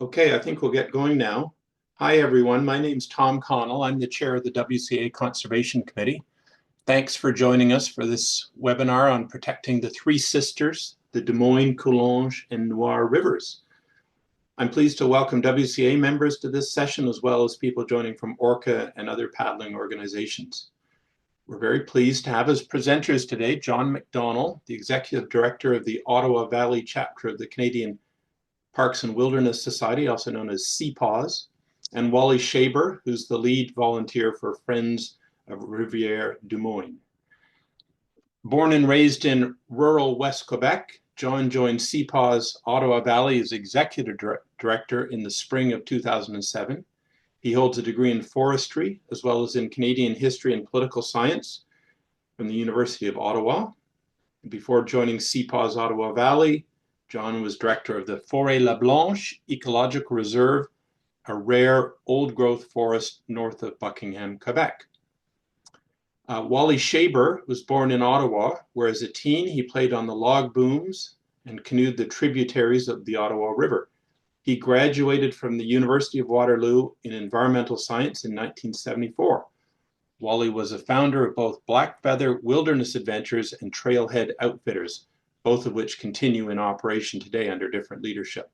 Okay, I think we'll get going now. Hi, everyone. My name's Tom Connell. I'm the chair of the WCA Conservation Committee. Thanks for joining us for this webinar on protecting the three sisters, the Dumoine, Coulonge, and Noire rivers. I'm pleased to welcome WCA members to this session, as well as people joining from Orca and other paddling organizations. We're very pleased to have as presenters today John McDonnell, the Executive Director of the Ottawa Valley chapter of the Canadian Parks and Wilderness Society, also known as CPAWS, and Wally Shaber, who's the lead volunteer for Friends of Rivière du Moine. Born and raised in rural West Quebec, John joined CPAWS Ottawa Valley as Executive Director in the spring of 2007. He holds a degree in forestry, as well as in Canadian history and political science from the University of Ottawa. Before joining CPAWS Ottawa Valley, John was director of the Forêt La Blanche Ecological Reserve, a rare old-growth forest north of Buckingham, Quebec. Wally Shaber was born in Ottawa, where as a teen he played on the log booms and canoed the tributaries of the Ottawa River. He graduated from the University of Waterloo in environmental science in 1974. Wally was a founder of both Blackfeather Wilderness Adventures and Trailhead Outfitters, both of which continue in operation today under different leadership.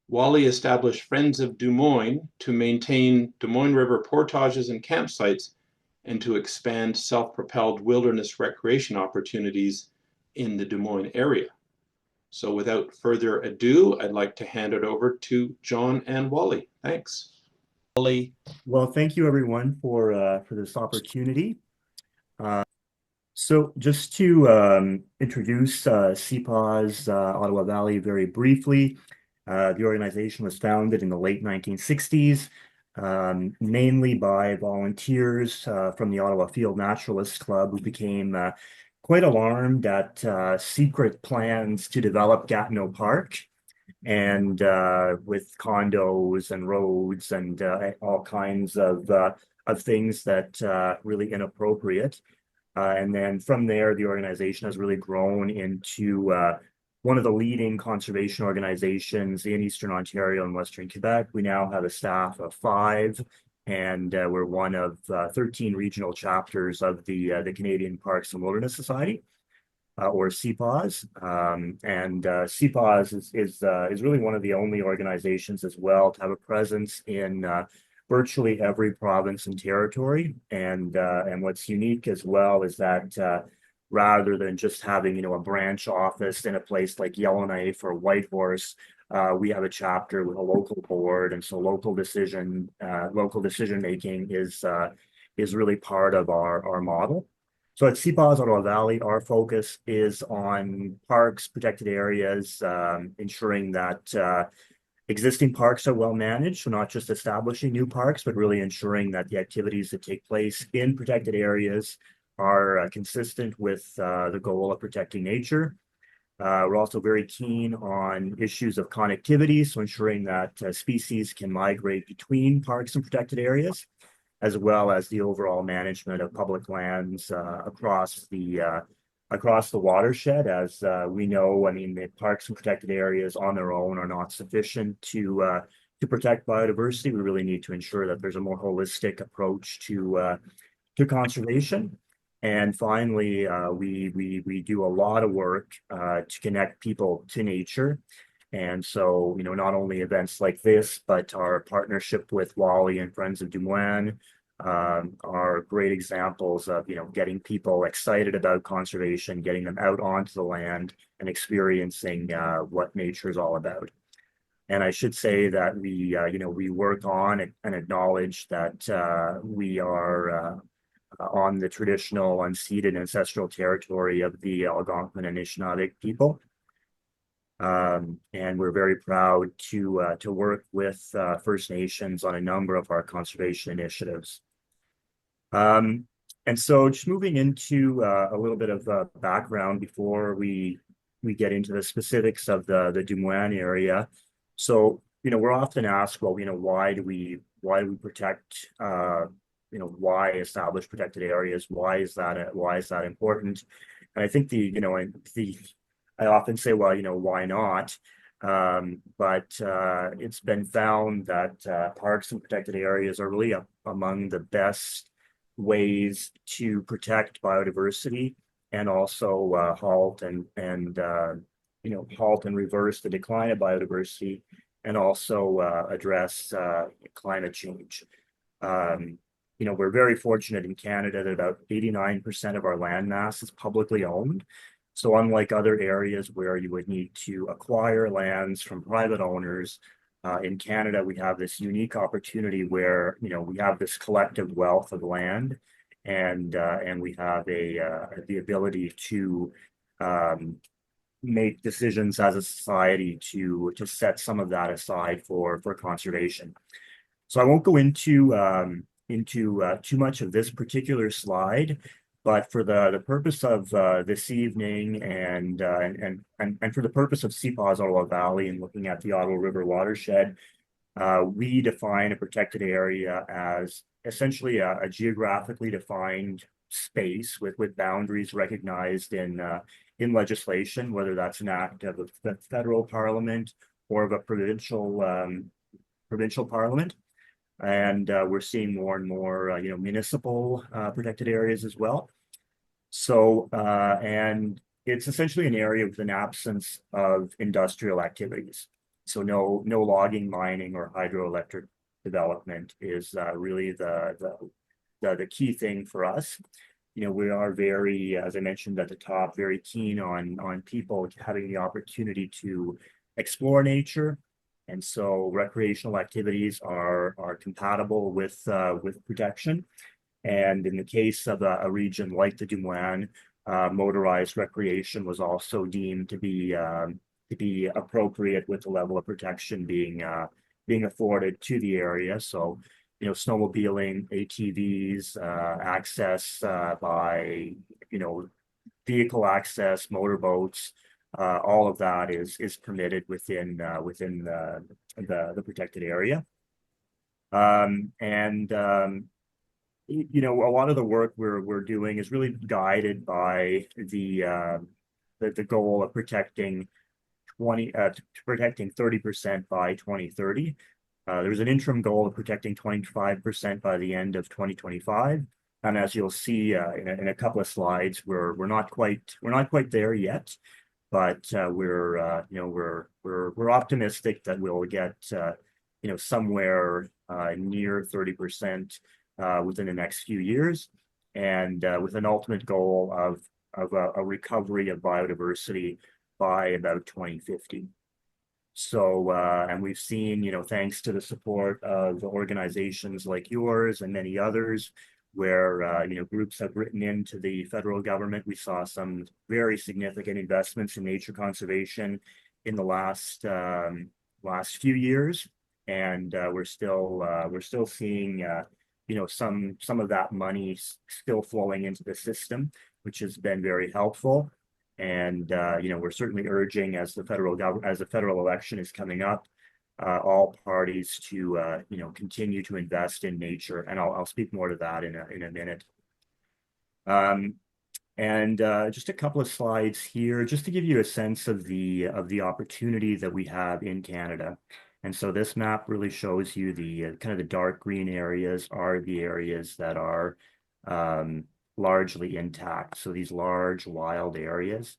Wally established Friends of Des Moines to maintain Des Moines River portages and campsites and to expand self-propelled wilderness recreation opportunities in the Des Moines area. So without further ado, I'd like to hand it over to John and Wally. Thanks. Wally. Well, thank you everyone for this opportunity. So just to introduce CPAWS Ottawa Valley very briefly, the organization was founded in the late 1960s, mainly by volunteers from the Ottawa Field Naturalists Club, who became quite alarmed at secret plans to develop Gatineau Park, and with condos and roads and all kinds of things that really inappropriate. And then from there, the organization has really grown into one of the leading conservation organizations in Eastern Ontario and Western Quebec. We now have a staff of 5, and we're one of 13 regional chapters of the Canadian Parks and Wilderness Society, or CPAWS. And CPAWS is really one of the only organizations as well to have a presence in virtually every province and territory. And what's unique as well is that rather than just having, a branch office in a place like Yellowknife or Whitehorse, we have a chapter with a local board, and so local decision making is really part of our model. So at CPAWS Ottawa Valley, our focus is on parks, protected areas, ensuring that existing parks are well managed, so not just establishing new parks, but really ensuring that the activities that take place in protected areas are consistent with the goal of protecting nature. We're also very keen on issues of connectivity, so ensuring that species can migrate between parks and protected areas, as well as the overall management of public lands across the watershed. As we know, the parks and protected areas on their own are not sufficient to protect biodiversity. We really need to ensure that there's a more holistic approach to conservation. And finally, we do a lot of work to connect people to nature. And so, not only events like this, but our partnership with Wally and Friends of Dumoine are great examples of, getting people excited about conservation, getting them out onto the land and experiencing what nature is all about. And I should say that we work on and acknowledge that we are on the traditional unceded ancestral territory of the Algonquin and Anishinaabe people. And we're very proud to work with First Nations on a number of our conservation initiatives. And so just moving into a little bit of background before we get into the specifics of the Dumoine area. So, we're often asked, well, why do we protect, why establish protected areas? Why is that important? And I think I often say, well, why not? But it's been found that parks and protected areas are really among the best ways to protect biodiversity and also halt and reverse the decline of biodiversity and also address climate change. Um, we're very fortunate in Canada that about 89% of our land mass is publicly owned. So unlike other areas where you would need to acquire lands from private owners, in Canada, we have this unique opportunity where, we have this collective wealth of land and we have the ability to um, make decisions as a society to set some of that aside for conservation. So I won't go into too much of this particular slide, but for the purpose of this evening and for the purpose of CPAW's Ottawa Valley and looking at the Ottawa River watershed, we define a protected area as essentially a geographically defined space with boundaries recognized in legislation, whether that's an act of the federal parliament or of a provincial parliament. And we're seeing more and more, municipal protected areas as well. So, and it's essentially an area with an absence of industrial activities. So no logging, mining, or hydroelectric development is really the key thing for us. We are very, as I mentioned at the top, very keen on people having the opportunity to explore nature. And so recreational activities are compatible with protection. And in the case of a region like the Dumoine, motorized recreation was also deemed to be appropriate with the level of protection being afforded to the area. So, snowmobiling, ATVs, access by vehicle access, motorboats, all of that is permitted within the protected area. A lot of the work we're doing is really guided by the goal of protecting 30% by 2030. There's an interim goal of protecting 25% by the end of 2025. And as you'll see in a couple of slides, we're not quite there yet, but we're optimistic that we'll get somewhere near 30% within the next few years, and with an ultimate goal of a recovery of biodiversity by about 2050. So, and we've seen, thanks to the support of organizations like yours and many others, where, groups have written into the federal government. We saw some very significant investments in nature conservation in the last few years. And we're still seeing, some of that money still flowing into the system, which has been very helpful. And we're certainly urging, as the federal election is coming up, all parties to continue to invest in nature, and I'll speak more to that in a minute. Just a couple of slides here, just to give you a sense of the opportunity that we have in Canada. And so this map really shows you the kind of the dark green areas are the areas that are largely intact. So these large wild areas.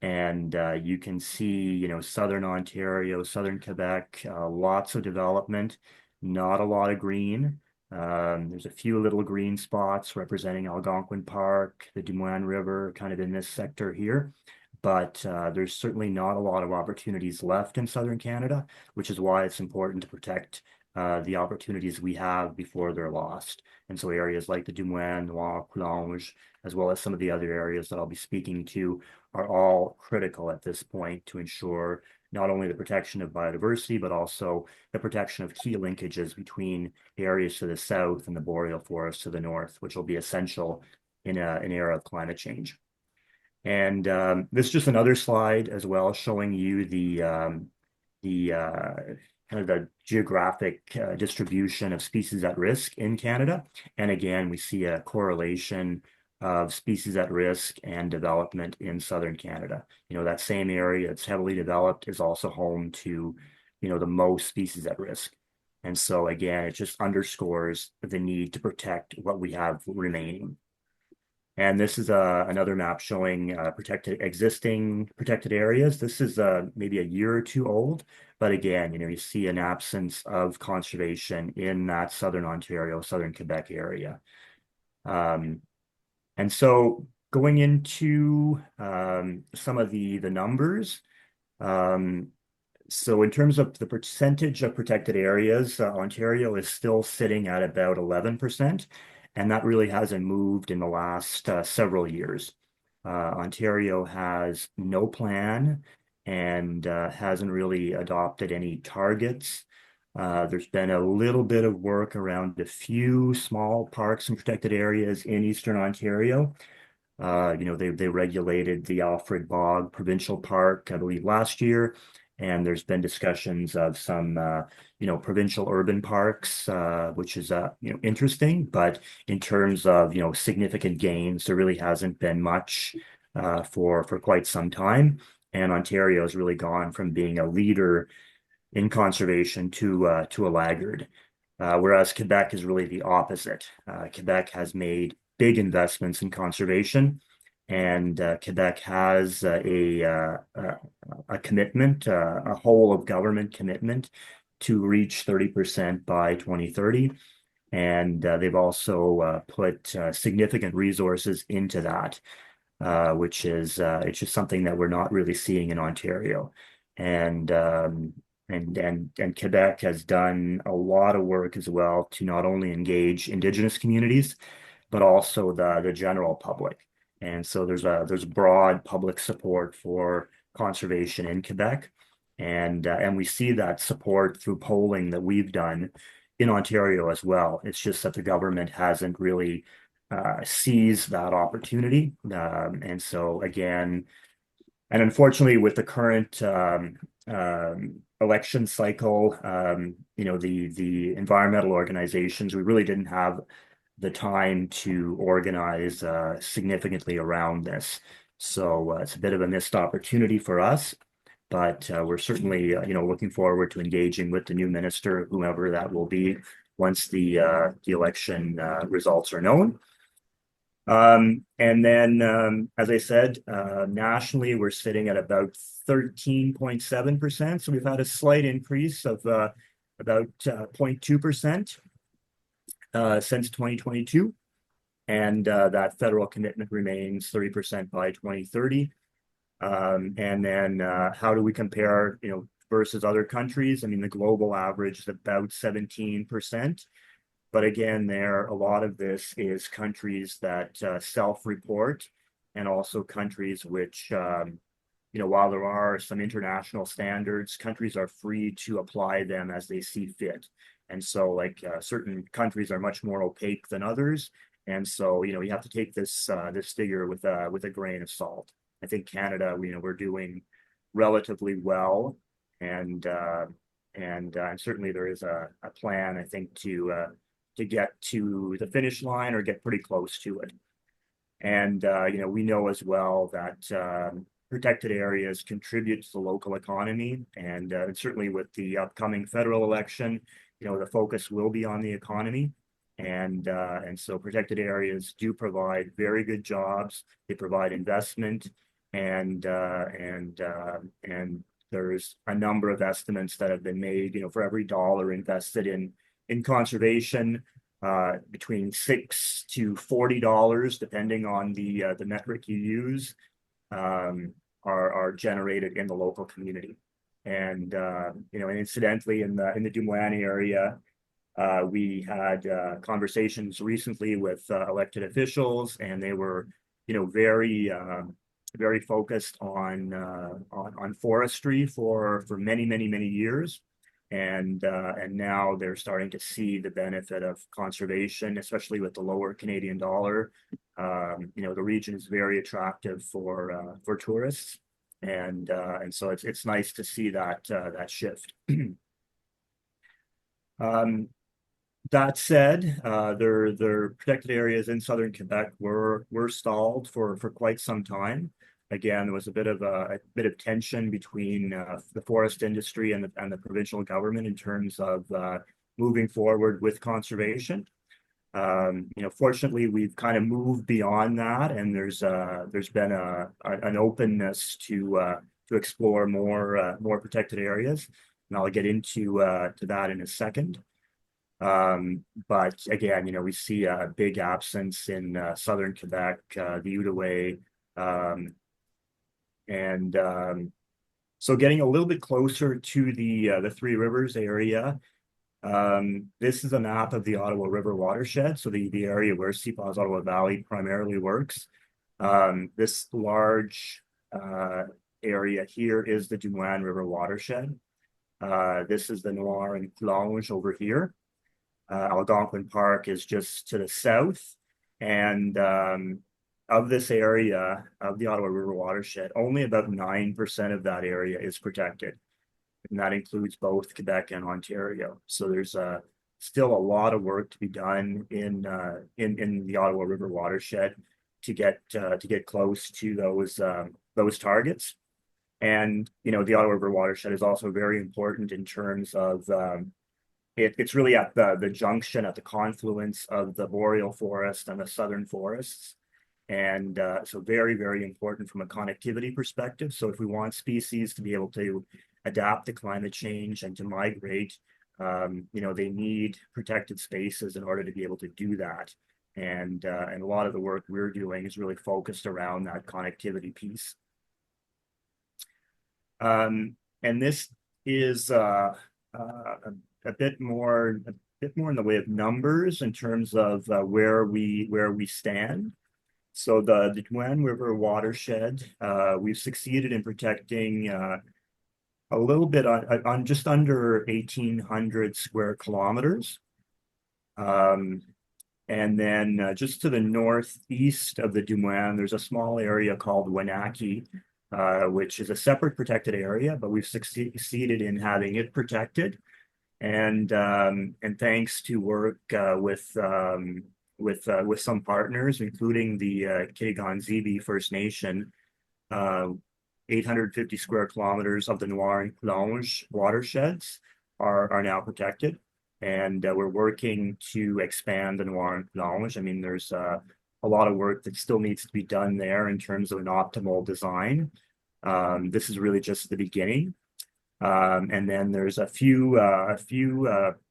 And you can see, southern Ontario, southern Quebec, lots of development, not a lot of green. There's a few little green spots representing Algonquin Park, the Dumoine River, kind of in this sector here. But there's certainly not a lot of opportunities left in southern Canada, which is why it's important to protect the opportunities we have before they're lost. And so areas like the Dumoine, Noire, Coulonge, as well as some of the other areas that I'll be speaking to, are all critical at this point to ensure not only the protection of biodiversity, but also the protection of key linkages between areas to the south and the boreal forest to the north, which will be essential in an era of climate change. And this is just another slide as well, showing you the kind of the geographic distribution of species at risk in Canada. And again, we see a correlation of species at risk and development in southern Canada. That same area that's heavily developed is also home to, the most species at risk. And so again, it just underscores the need to protect what we have remaining. And this is another map showing existing protected areas. This is maybe a year or two old, but again, you see an absence of conservation in that southern Ontario, southern Quebec area. And so going into some of the numbers, so in terms of the percentage of protected areas, Ontario is still sitting at about 11%, and that really hasn't moved in the last several years. Ontario has no plan and hasn't really adopted any targets. There's been a little bit of work around a few small parks and protected areas in Eastern Ontario. They regulated the Alfred Bog Provincial Park, I believe, last year, and there's been discussions of some, provincial urban parks, which is, interesting. But in terms of, significant gains, there really hasn't been much for quite some time. And Ontario has really gone from being a leader in conservation to a laggard. Whereas Quebec is really the opposite. Quebec has made big investments in conservation, and Quebec has a commitment, a whole of government commitment to reach 30% by 2030. And they've also put significant resources into that, which is it's just something that we're not really seeing in Ontario. And Quebec has done a lot of work as well to not only engage Indigenous communities, but also the general public. And so there's broad public support for conservation in Quebec, and we see that support through polling that we've done in Ontario as well. It's just that the government hasn't really seized that opportunity, and so again, and unfortunately, with the current election cycle, the environmental organizations, we really didn't have the time to organize significantly around this. So it's a bit of a missed opportunity for us, but we're certainly, looking forward to engaging with the new minister, whomever that will be, once the election results are known. And then, as I said, nationally, we're sitting at about 13.7%. So we've had a slight increase of about 0.2% since 2022. And that federal commitment remains 30% by 2030. And then how do we compare, versus other countries? I mean, the global average is about 17%. But again, a lot of this is countries that self-report, and also countries which, while there are some international standards, countries are free to apply them as they see fit. And so, like certain countries are much more opaque than others, and so you have to take this figure with a grain of salt. I think Canada, we're doing relatively well, and certainly there is a plan, I think, to get to the finish line or get pretty close to it. And we know as well that protected areas contribute to the local economy, and certainly with the upcoming federal election, the focus will be on the economy. And so protected areas do provide very good jobs. They provide investment, and there's a number of estimates that have been made. For every dollar invested in conservation, between $6 to $40, depending on the metric you use, are generated in the local community. And and incidentally, in the Dumoine area, we had conversations recently with elected officials, and they were, very focused on forestry for many years. And now they're starting to see the benefit of conservation, especially with the lower Canadian dollar. The region is very attractive for tourists, and so it's nice to see that shift. That said, their protected areas in southern Quebec were stalled for quite some time. Again, there was a bit of tension between the forest industry and the provincial government in terms of moving forward with conservation. Fortunately, we've kind of moved beyond that, and there's been an openness to explore more protected areas, and I'll get into to that in a second. But again, we see a big absence in southern Quebec, the Outaouais, and so getting a little bit closer to the Three Rivers area. This is a map of the Ottawa River watershed, so the area where CPAW's Ottawa Valley primarily works. This large area here is the Dumoine River watershed. This is the Noire and Coulonge over here. Algonquin Park is just to the south, and of this area of the Ottawa River watershed, only about 9% of that area is protected, and that includes both Quebec and Ontario. So there's still a lot of work to be done in the Ottawa River watershed to get close to those targets. And the Ottawa River watershed is also very important in terms of it's really at the junction, at the confluence of the boreal forest and the southern forests. And so very, very important from a connectivity perspective. So if we want species to be able to adapt to climate change and to migrate, they need protected spaces in order to be able to do that. And a lot of the work we're doing is really focused around that connectivity piece. And this is a bit more in the way of numbers in terms of where we stand. So the Dumoine River watershed, we've succeeded in protecting a little bit on just under 1,800 square kilometers. And then just to the northeast of the Dumoine, there's a small area called Wenatchee, which is a separate protected area, but we've succeeded in having it protected. And thanks to work with some partners, including the Kitigan-Zibi First Nation, 850 square kilometers of the Noire and Coulonge watersheds are now protected. And we're working to expand the Noire and Coulonge. I mean, there's a lot of work that still needs to be done there in terms of an optimal design. This is really just the beginning. And then there's a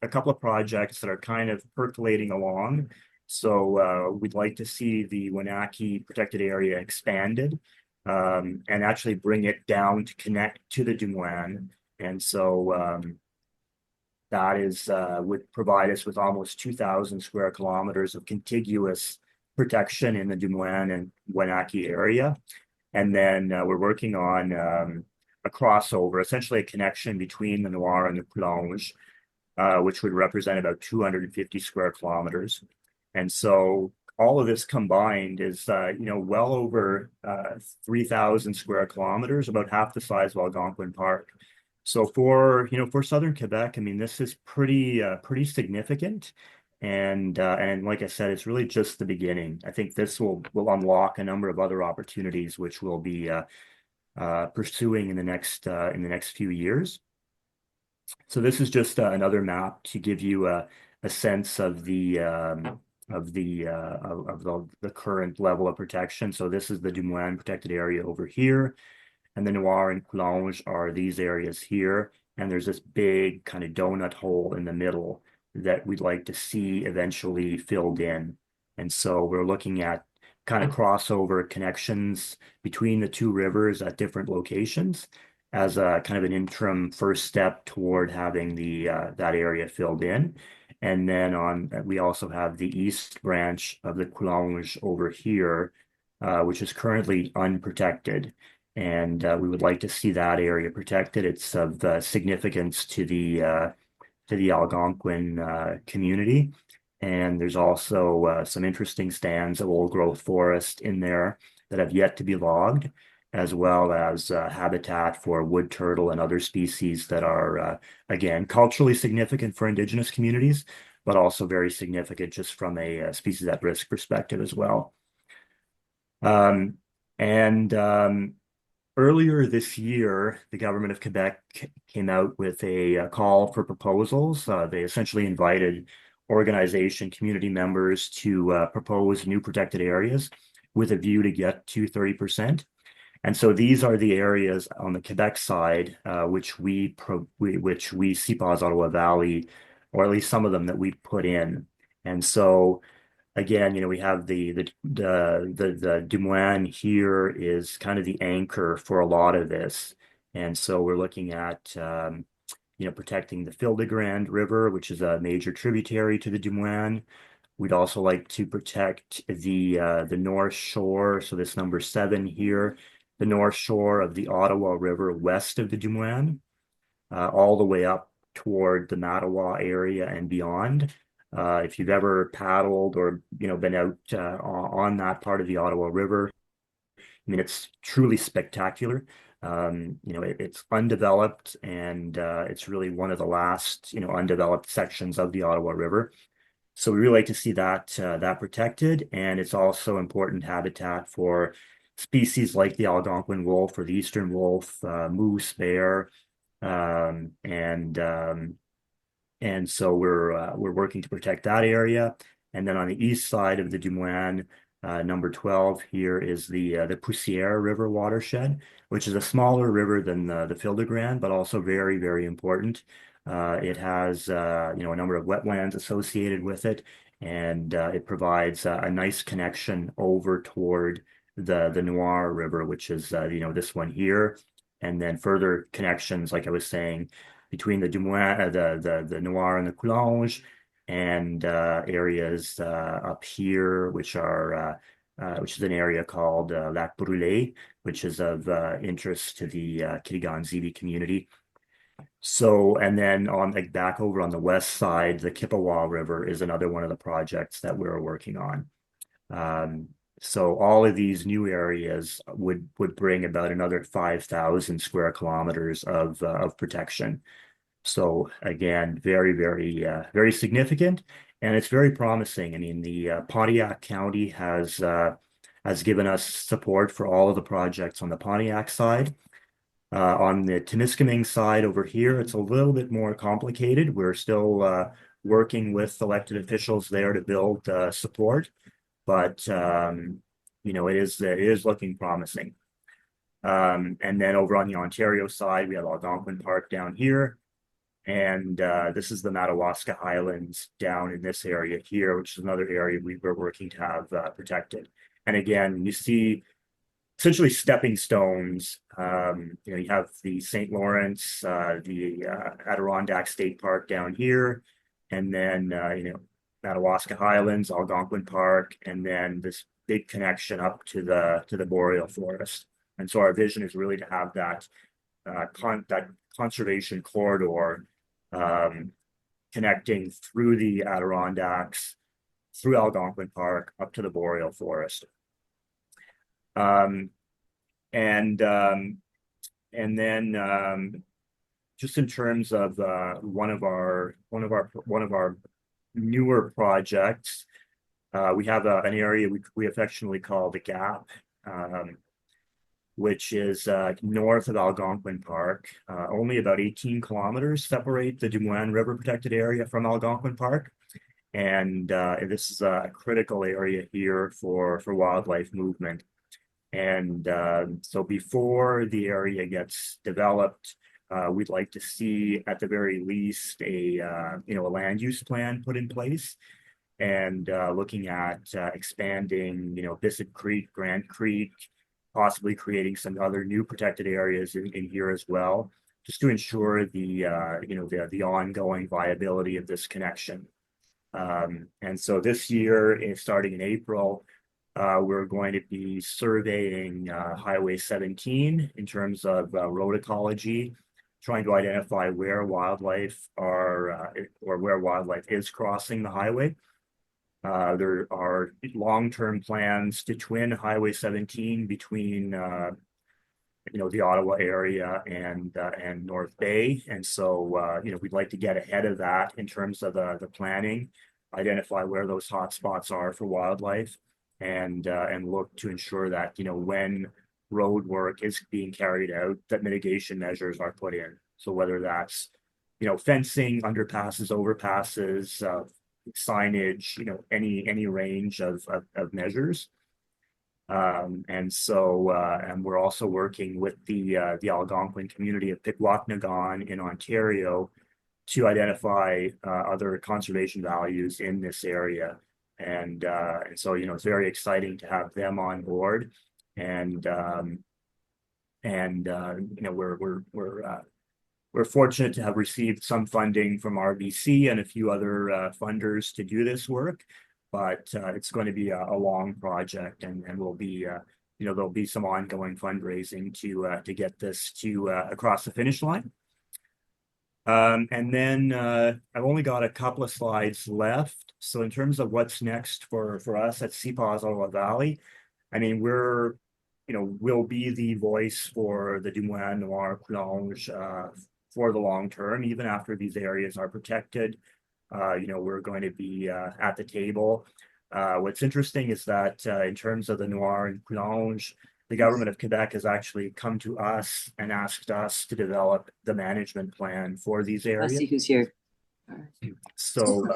couple of projects that are kind of percolating along. So we'd like to see the Wenatchee protected area expanded and actually bring it down to connect to the Dumoine. And so that is would provide us with almost 2,000 square kilometers of contiguous protection in the Dumoine and Wenatchee area. And then we're working on a crossover, essentially a connection between the Noire and the Coulonge, which would represent about 250 square kilometers. And so all of this combined is, well over 3,000 square kilometers, about half the size of Algonquin Park. So for southern Quebec, I mean, this is pretty significant. And like I said, it's really just the beginning. I think this will unlock a number of other opportunities, which we'll be pursuing in the next few years. So this is just another map to give you a sense of the current level of protection. So this is the Dumoine protected area over here, and the Noire and Coulonge are these areas here. And there's this big kind of donut hole in the middle that we'd like to see eventually filled in. And so we're looking at kind of crossover connections between the two rivers at different locations as a kind of an interim first step toward having that area filled in. And then we also have the east branch of the Coulonge over here, which is currently unprotected. And we would like to see that area protected. It's of significance to the Algonquin community. And there's also some interesting stands of old growth forest in there that have yet to be logged, as well as habitat for wood turtle and other species that are, again, culturally significant for Indigenous communities, but also very significant just from a species at risk perspective as well. Um, and Earlier this year, the government of Quebec came out with a call for proposals. They essentially invited organization community members to propose new protected areas with a view to get to 30%. And so these are the areas on the Quebec side, which we CPAWS Ottawa Valley, or at least some of them that we put in. And so again, we have the Dumoine here is kind of the anchor for a lot of this. And so we're looking at protecting the Fil-de-Grande River, which is a major tributary to the Dumoine. We'd also like to protect the North Shore, so this number 7 here, the North Shore of the Ottawa River west of the Dumoine, all the way up toward the Mattawa area and beyond. If you've ever paddled or been out on that part of the Ottawa River, I mean it's truly spectacular. It's undeveloped and it's really one of the last undeveloped sections of the Ottawa River. So we really like to see that protected, and it's also important habitat for species like the Algonquin wolf or the eastern wolf, moose, bear, um, and um, and so we're working to protect that area. And then on the east side of the Dumoine, number 12 here is the Poussière River watershed, which is a smaller river than the Fil-de-Grande, but also very, very important. It has a number of wetlands associated with it, and it provides a nice connection over toward the Noire River, which is this one here, and then further connections, like I was saying, between the Dumoine, the Noire and the Coulonge, and areas up here, which is an area called Lac Brûlé, which is of interest to the Kitigan-Zibi community. So, and then on like back over on the west side, the Kippawa River is another one of the projects that we're working on. Um, so all of these new areas would bring about another 5,000 square kilometers of protection. So again, very, very, very significant, and it's very promising. I mean, the Pontiac County has given us support for all of the projects on the Pontiac side. On the Temiskaming side over here, it's a little bit more complicated. We're still working with elected officials there to build support, but it is looking promising. And then over on the Ontario side, we have Algonquin Park down here. And this is the Madawaska Highlands down in this area here, which is another area we were working to have protected. And again, you see essentially stepping stones. You have the St. Lawrence, the Adirondack State Park down here, and then Madawaska Highlands, Algonquin Park, and then this big connection up to the boreal forest. And so our vision is really to have that conservation corridor connecting through the Adirondacks, through Algonquin Park, up to the boreal forest. And then just in terms of one of our newer projects, we have an area we affectionately call the Gap, which is north of Algonquin Park. Only about 18 kilometers separate the Dumoine River Protected Area from Algonquin Park. And this is a critical area here for wildlife movement. And so before the area gets developed, we'd like to see at the very least a land use plan put in place, and looking at expanding Bissett Creek, Grand Creek, possibly creating some other new protected areas in here as well, just to ensure the ongoing viability of this connection. And so this year, starting in April, we're going to be surveying Highway 17 in terms of road ecology, trying to identify where wildlife are or where wildlife is crossing the highway. There are long-term plans to twin Highway 17 between the Ottawa area and North Bay. And so, we'd like to get ahead of that in terms of the planning, identify where those hot spots are for wildlife, and look to ensure that, when road work is being carried out, that mitigation measures are put in. So whether that's, fencing, underpasses, overpasses, signage, any range of measures. And we're also working with the Algonquin community of Pikwakanagan in Ontario to identify other conservation values in this area. And so, it's very exciting to have them on board. And we're fortunate to have received some funding from RBC and a few other funders to do this work, but it's going to be a long project, and will be there'll be some ongoing fundraising to get this to across the finish line. And then I've only got a couple of slides left. So in terms of what's next for us at CPAWS Ottawa Valley, I mean, we'll be the voice for the Dumoine, Noire, Coulonge for the long term, even after these areas are protected. We're going to be at the table. What's interesting is that in terms of the Noire and Coulonge, the government of Quebec has actually come to us and asked us to develop the management plan for these areas. Let's see who's here. So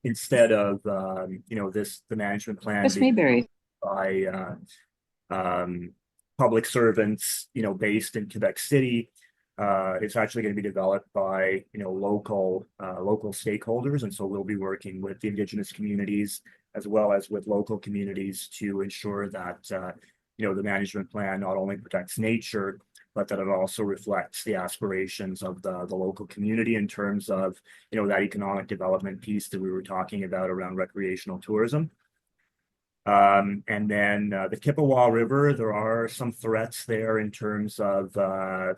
instead of the management plan Chris Mayberry by public servants based in Quebec City, it's actually going to be developed by local stakeholders, and so we'll be working with the Indigenous communities as well as with local communities to ensure that the management plan not only protects nature, but that it also reflects the aspirations of the local community in terms of that economic development piece that we were talking about around recreational tourism. And then the Kippawa River, there are some threats there in terms of a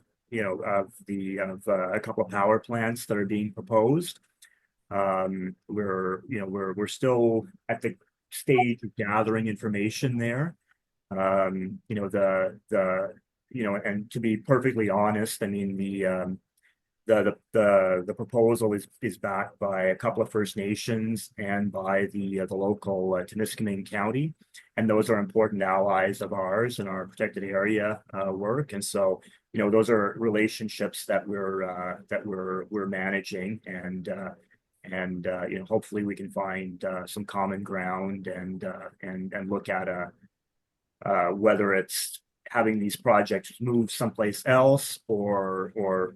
couple of power plants that are being proposed. We're still at the stage of gathering information there. And to be perfectly honest, I mean, the proposal is backed by a couple of First Nations and by the local Timiskaming County, and those are important allies of ours in our protected area work. And so, those are relationships that we're managing, and hopefully we can find some common ground and look at whether it's having these projects move someplace else or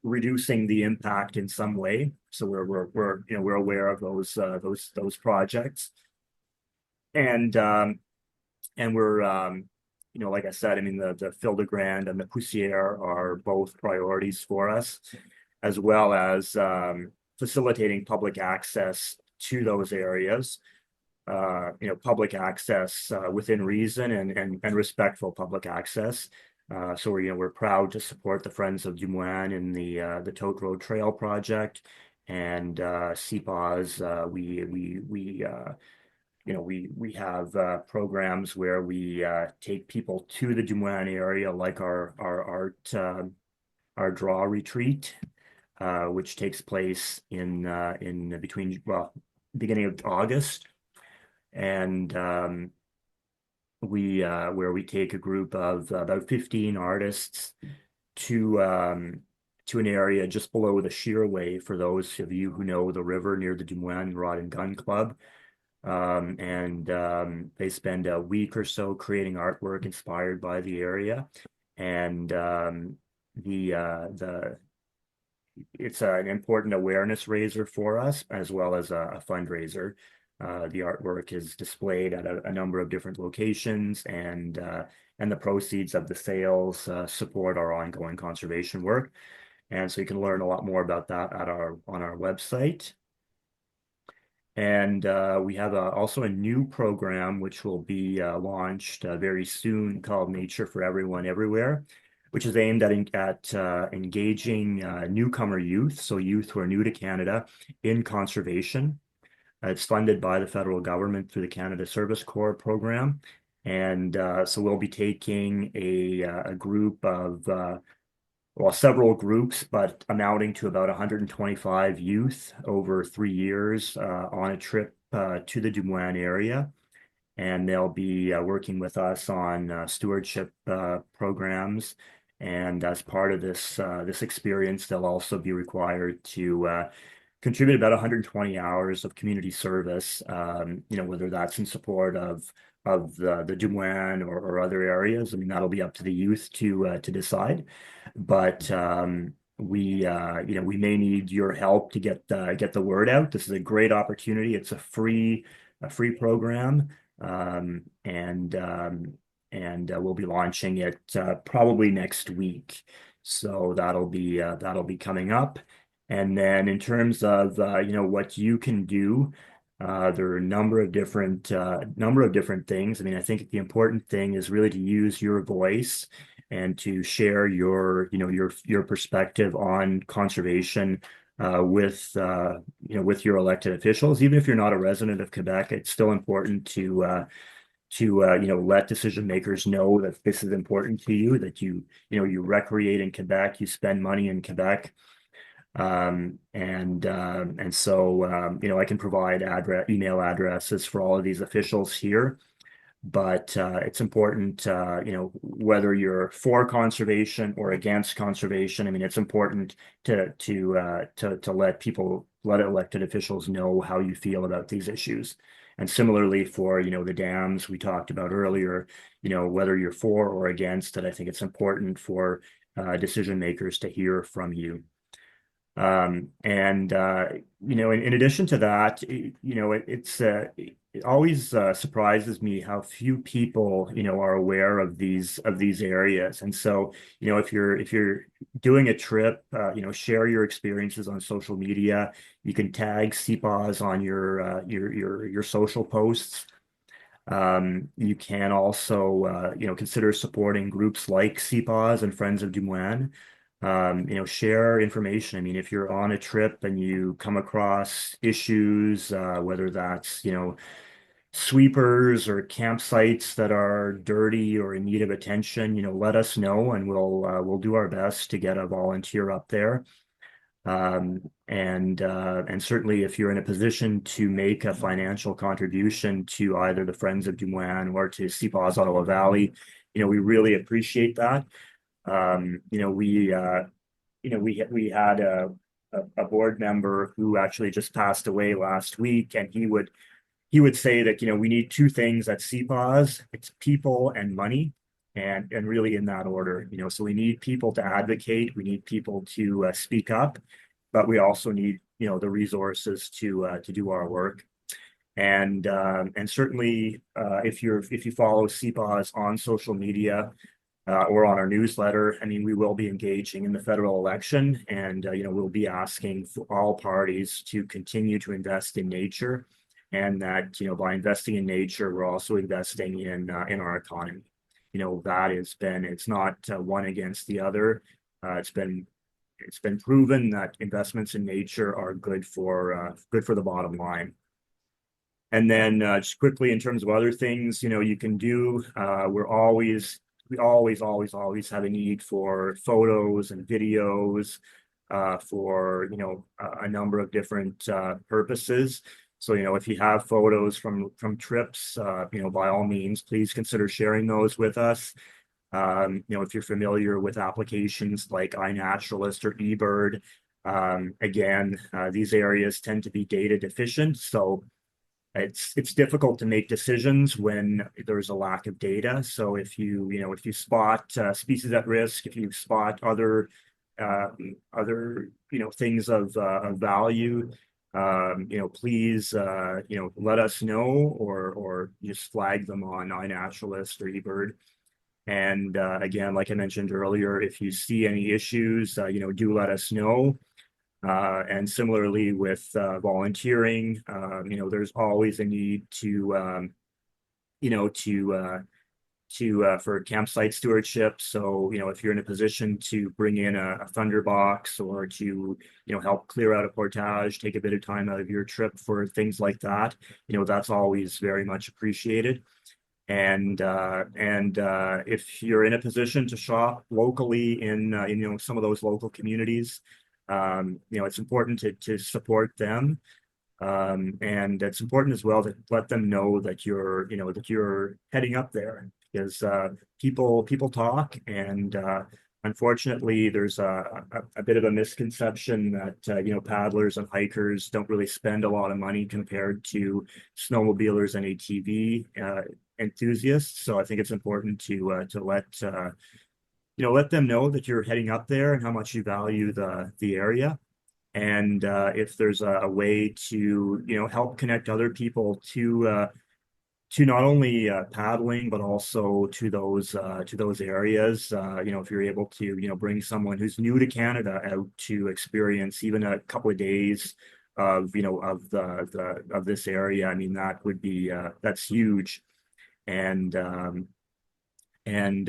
reducing the impact in some way. So we're aware of those projects, and we're like I said, I mean, the Fil de Grande and the Poussière are both priorities for us, as well as facilitating public access to those areas. Public access within reason and respectful public access. So we're proud to support the Friends of Dumoine in the Tote Road Trail project, and CPAWS. We have programs where we take people to the Dumoine area, like our draw retreat, which takes place in beginning of August. And where we take a group of about 15 artists to an area just below the Shearway, for those of you who know the river, near the Dumoine Rod and Gun Club. They spend a week or so creating artwork inspired by the area. And it's an important awareness raiser for us, as well as a fundraiser. The artwork is displayed at a number of different locations, and the proceeds of the sales support our ongoing conservation work. And so you can learn a lot more about that on our website. And we have also a new program which will be launched very soon, called Nature for Everyone Everywhere, which is aimed at engaging newcomer youth, so youth who are new to Canada, in conservation. It's funded by the federal government through the Canada Service Corps program, And so we'll be taking a group of, well, several groups, but amounting to about 125 youth over 3 years on a trip to the Dumoine area. And they'll be working with us on stewardship programs. And as part of this experience, they'll also be required to contribute about 120 hours of community service, whether that's in support of the Dumoine or other areas. I mean, that'll be up to the youth to decide. But we may need your help to get the word out. This is a great opportunity. It's a free program, and we'll be launching it probably next week. So that'll be coming up. And then in terms of what you can do, there are a number of different things. I mean, I think the important thing is really to use your voice and to share your perspective on conservation with your elected officials. Even if you're not a resident of Quebec, it's still important to let decision makers know that this is important to you, that you recreate in Quebec, you spend money in Quebec. And so I can provide email addresses for all of these officials here. But it's important, whether you're for conservation or against conservation. I mean, it's important to let elected officials know how you feel about these issues. And similarly for, the dams we talked about earlier, whether you're for or against it, I think it's important for decision makers to hear from you. And in addition to that, it always surprises me how few people, are aware of these areas. And so, if you're doing a trip, share your experiences on social media. You can tag CPAWS on your social posts. You can also, consider supporting groups like CPAWS and Friends of Dumoine. Share information. I mean, if you're on a trip and you come across issues, whether that's, sweepers or campsites that are dirty or in need of attention, let us know, and we'll do our best to get a volunteer up there. And certainly if you're in a position to make a financial contribution to either the Friends of Dumoine or to CPAWS Ottawa Valley, we really appreciate that. We had a board member who actually just passed away last week, and he would say that we need two things at CPAWS. It's people and money, and really in that order. So we need people to advocate, we need people to speak up, but we also need the resources to do our work. And certainly if you follow CPAWS on social media, or on our newsletter, I mean, we will be engaging in the federal election, and we'll be asking for all parties to continue to invest in nature, and that by investing in nature, we're also investing in our economy. It's not one against the other. It's been proven that investments in nature are good for the bottom line. And then just quickly in terms of other things you can do, we always have a need for photos and videos for a number of different purposes. So if you have photos from trips, by all means, please consider sharing those with us. If you're familiar with applications like iNaturalist or eBird, again, these areas tend to be data deficient, so it's difficult to make decisions when there's a lack of data. So if you spot species at risk, if you spot other things of value, please let us know, or just flag them on iNaturalist or eBird. And again, like I mentioned earlier, if you see any issues, do let us know. And similarly with volunteering, there's always a need for campsite stewardship. So, if you're in a position to bring in a thunderbox, or to, help clear out a portage, take a bit of time out of your trip for things like that, that's always very much appreciated. And if you're in a position to shop locally in some of those local communities, it's important to support them. And it's important as well to let them know that you're heading up there because people talk, and unfortunately, there's a bit of a misconception that paddlers and hikers don't really spend a lot of money compared to snowmobilers and ATV enthusiasts. So I think it's important to let them know that you're heading up there and how much you value the area. And if there's a way to help connect other people to not only paddling but also to those areas, if you're able to bring someone who's new to Canada out to experience even a couple of days of this area, I mean that would be that's huge. And and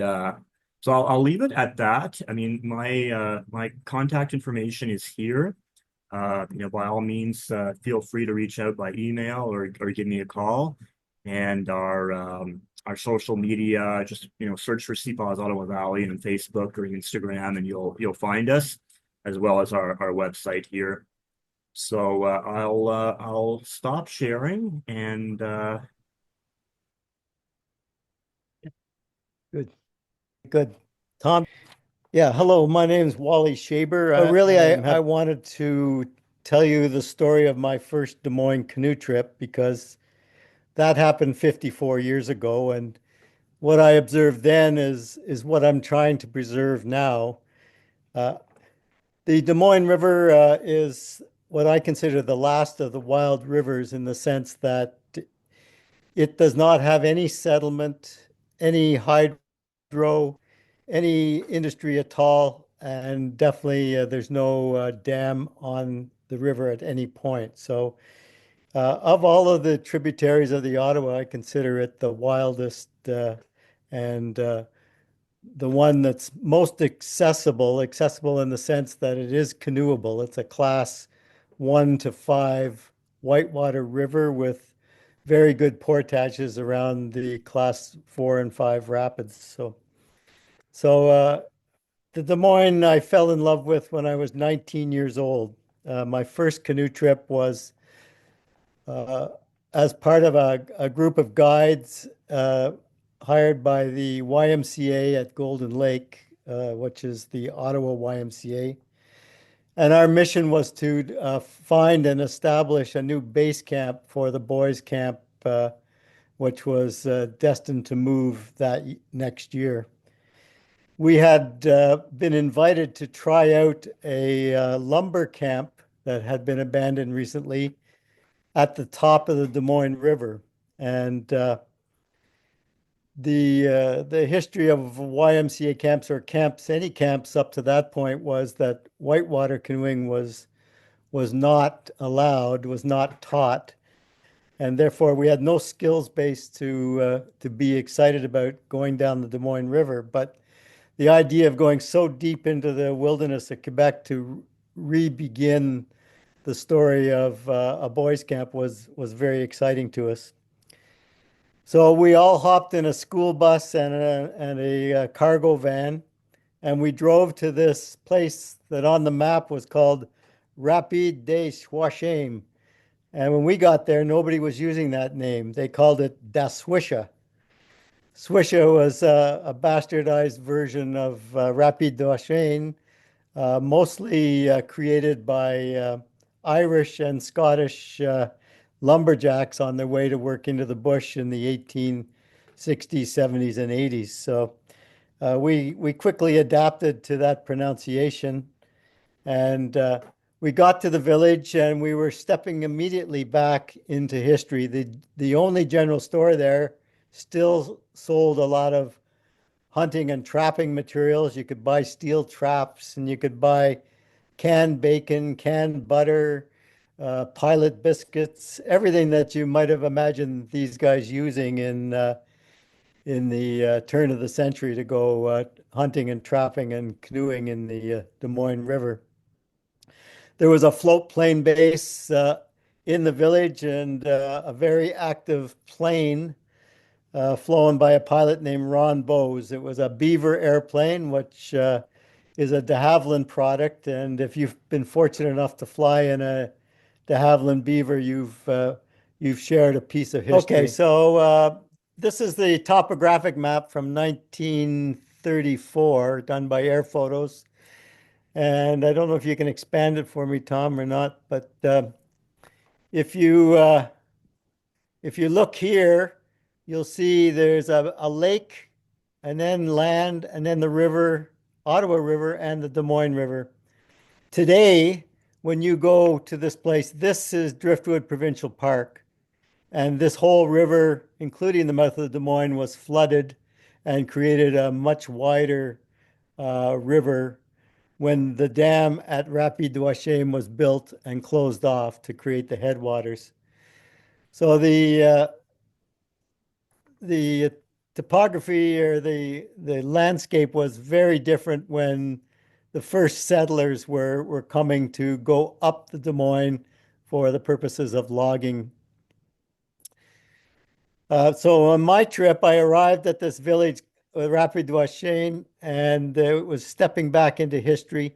so I'll leave it at that. I mean, my contact information is here. By all means, feel free to reach out by email or give me a call. And our social media, just search for CPAWS Ottawa Valley on Facebook or Instagram, and you'll find us, as well as our website here. So I'll stop sharing and Good, good. Tom, yeah, hello, my name is Wally Shaber. I wanted to tell you the story of my first Des Moines canoe trip because that happened 54 years ago. And what I observed then is what I'm trying to preserve now. Uh, the Des Moines River is what I consider the last of the wild rivers in the sense that it does not have any settlement, any hydro, any industry at all, and definitely there's no dam on the river at any point. So, of all of the tributaries of the Ottawa, I consider it the wildest and the one that's most accessible in the sense that it is canoeable. It's a class 1 to 5 whitewater river with very good portages around the class 4 and 5 rapids. So the Des Moines I fell in love with when I was 19 years old. My first canoe trip was uh, as part of a group of guides hired by the YMCA at Golden Lake, which is the Ottawa YMCA. And our mission was to find and establish a new base camp for the boys' camp, which was destined to move that next year. We had been invited to try out a lumber camp that had been abandoned recently at the top of the Des Moines River. And the history of YMCA camps or camps, any camps up to that point, was that whitewater canoeing was not allowed, was not taught, and therefore we had no skills base to be excited about going down the Des Moines River. But the idea of going so deep into the wilderness of Quebec to re-begin the story of a boys' camp was very exciting to us. So we all hopped in a school bus and a cargo van, and we drove to this place that on the map was called Rapide des Squashame. And when we got there, nobody was using that name. They called it Das Swisha. Swisha was a bastardized version of Rapide des Squashame, mostly created by Irish and Scottish lumberjacks on their way to work into the bush in the 1860s, 70s, and 80s. So we quickly adapted to that pronunciation, and we got to the village, and we were stepping immediately back into history. The only general store there still sold a lot of hunting and trapping materials. You could buy steel traps, and you could buy canned bacon, canned butter, pilot biscuits, everything that you might have imagined these guys using in the turn of the century to go hunting and trapping and canoeing in the Des Moines River. There was a float plane base in the village and a very active plane flown by a pilot named Ron Bowes. It was a Beaver airplane, which is a de Havilland product. And if you've been fortunate enough to fly in a de Havilland Beaver, you've shared a piece of history. Okay, so this is the topographic map from 1934, done by Air Photos. And I don't know if you can expand it for me, Tom, or not, but if you look here, you'll see there's a lake, and then land, and then the river, Ottawa River, and the Des Moines River. Today, when you go to this place, this is Driftwood Provincial Park. And this whole river, including the mouth of the Des Moines, was flooded and created a much wider river when the dam at Rapide du Chêne was built and closed off to create the headwaters. So the topography or the landscape was very different when the first settlers were coming to go up the Des Moines for the purposes of logging. So on my trip, I arrived at this village, Rapide du Chêne, and it was stepping back into history.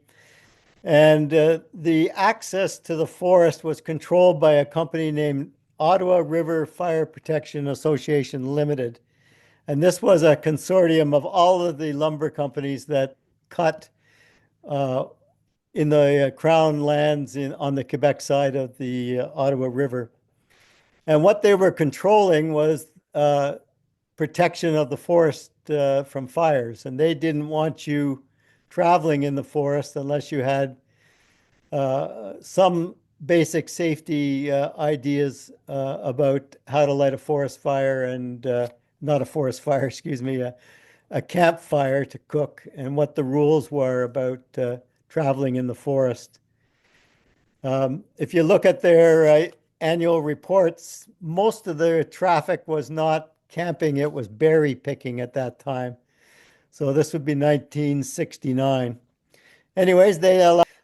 And the access to the forest was controlled by a company named Ottawa River Fire Protection Association Limited. And this was a consortium of all of the lumber companies that cut in the Crown lands on the Quebec side of the Ottawa River. And what they were controlling was protection of the forest from fires. And they didn't want you traveling in the forest unless you had some basic safety ideas about how to light a forest fire and not a forest fire, excuse me, a campfire to cook, and what the rules were about traveling in the forest. If you look at their annual reports, most of the traffic was not camping, it was berry picking at that time. So this would be 1969. Anyways,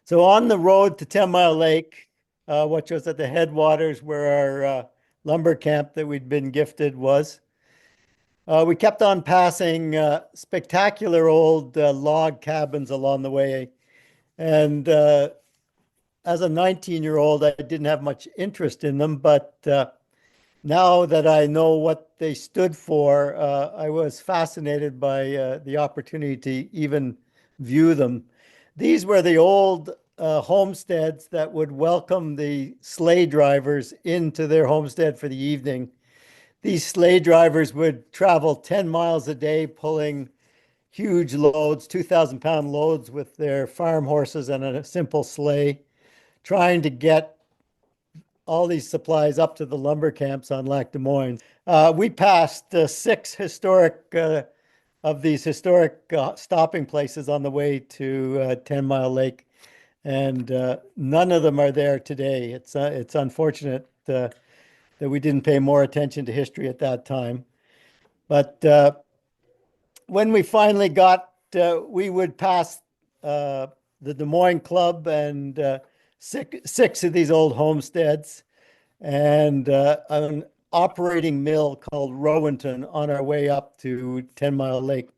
so on the road to 10 Mile Lake, which was at the headwaters where our lumber camp that we'd been gifted was, we kept on passing spectacular old log cabins along the way. And as a 19-year-old, I didn't have much interest in them, but now that I know what they stood for, I was fascinated by the opportunity to even view them. These were the old homesteads that would welcome the sleigh drivers into their homestead for the evening. These sleigh drivers would travel 10 miles a day, pulling huge loads, 2,000-pound loads with their farm horses and a simple sleigh, trying to get all these supplies up to the lumber camps on Lac Des Moines. We passed 6 of these historic stopping places on the way to 10 Mile Lake, and none of them are there today. It's unfortunate that we didn't pay more attention to history at that time. But when we finally we would pass the Des Moines Club and 6 of these old homesteads and an operating mill called Rowanton on our way up to 10 Mile Lake.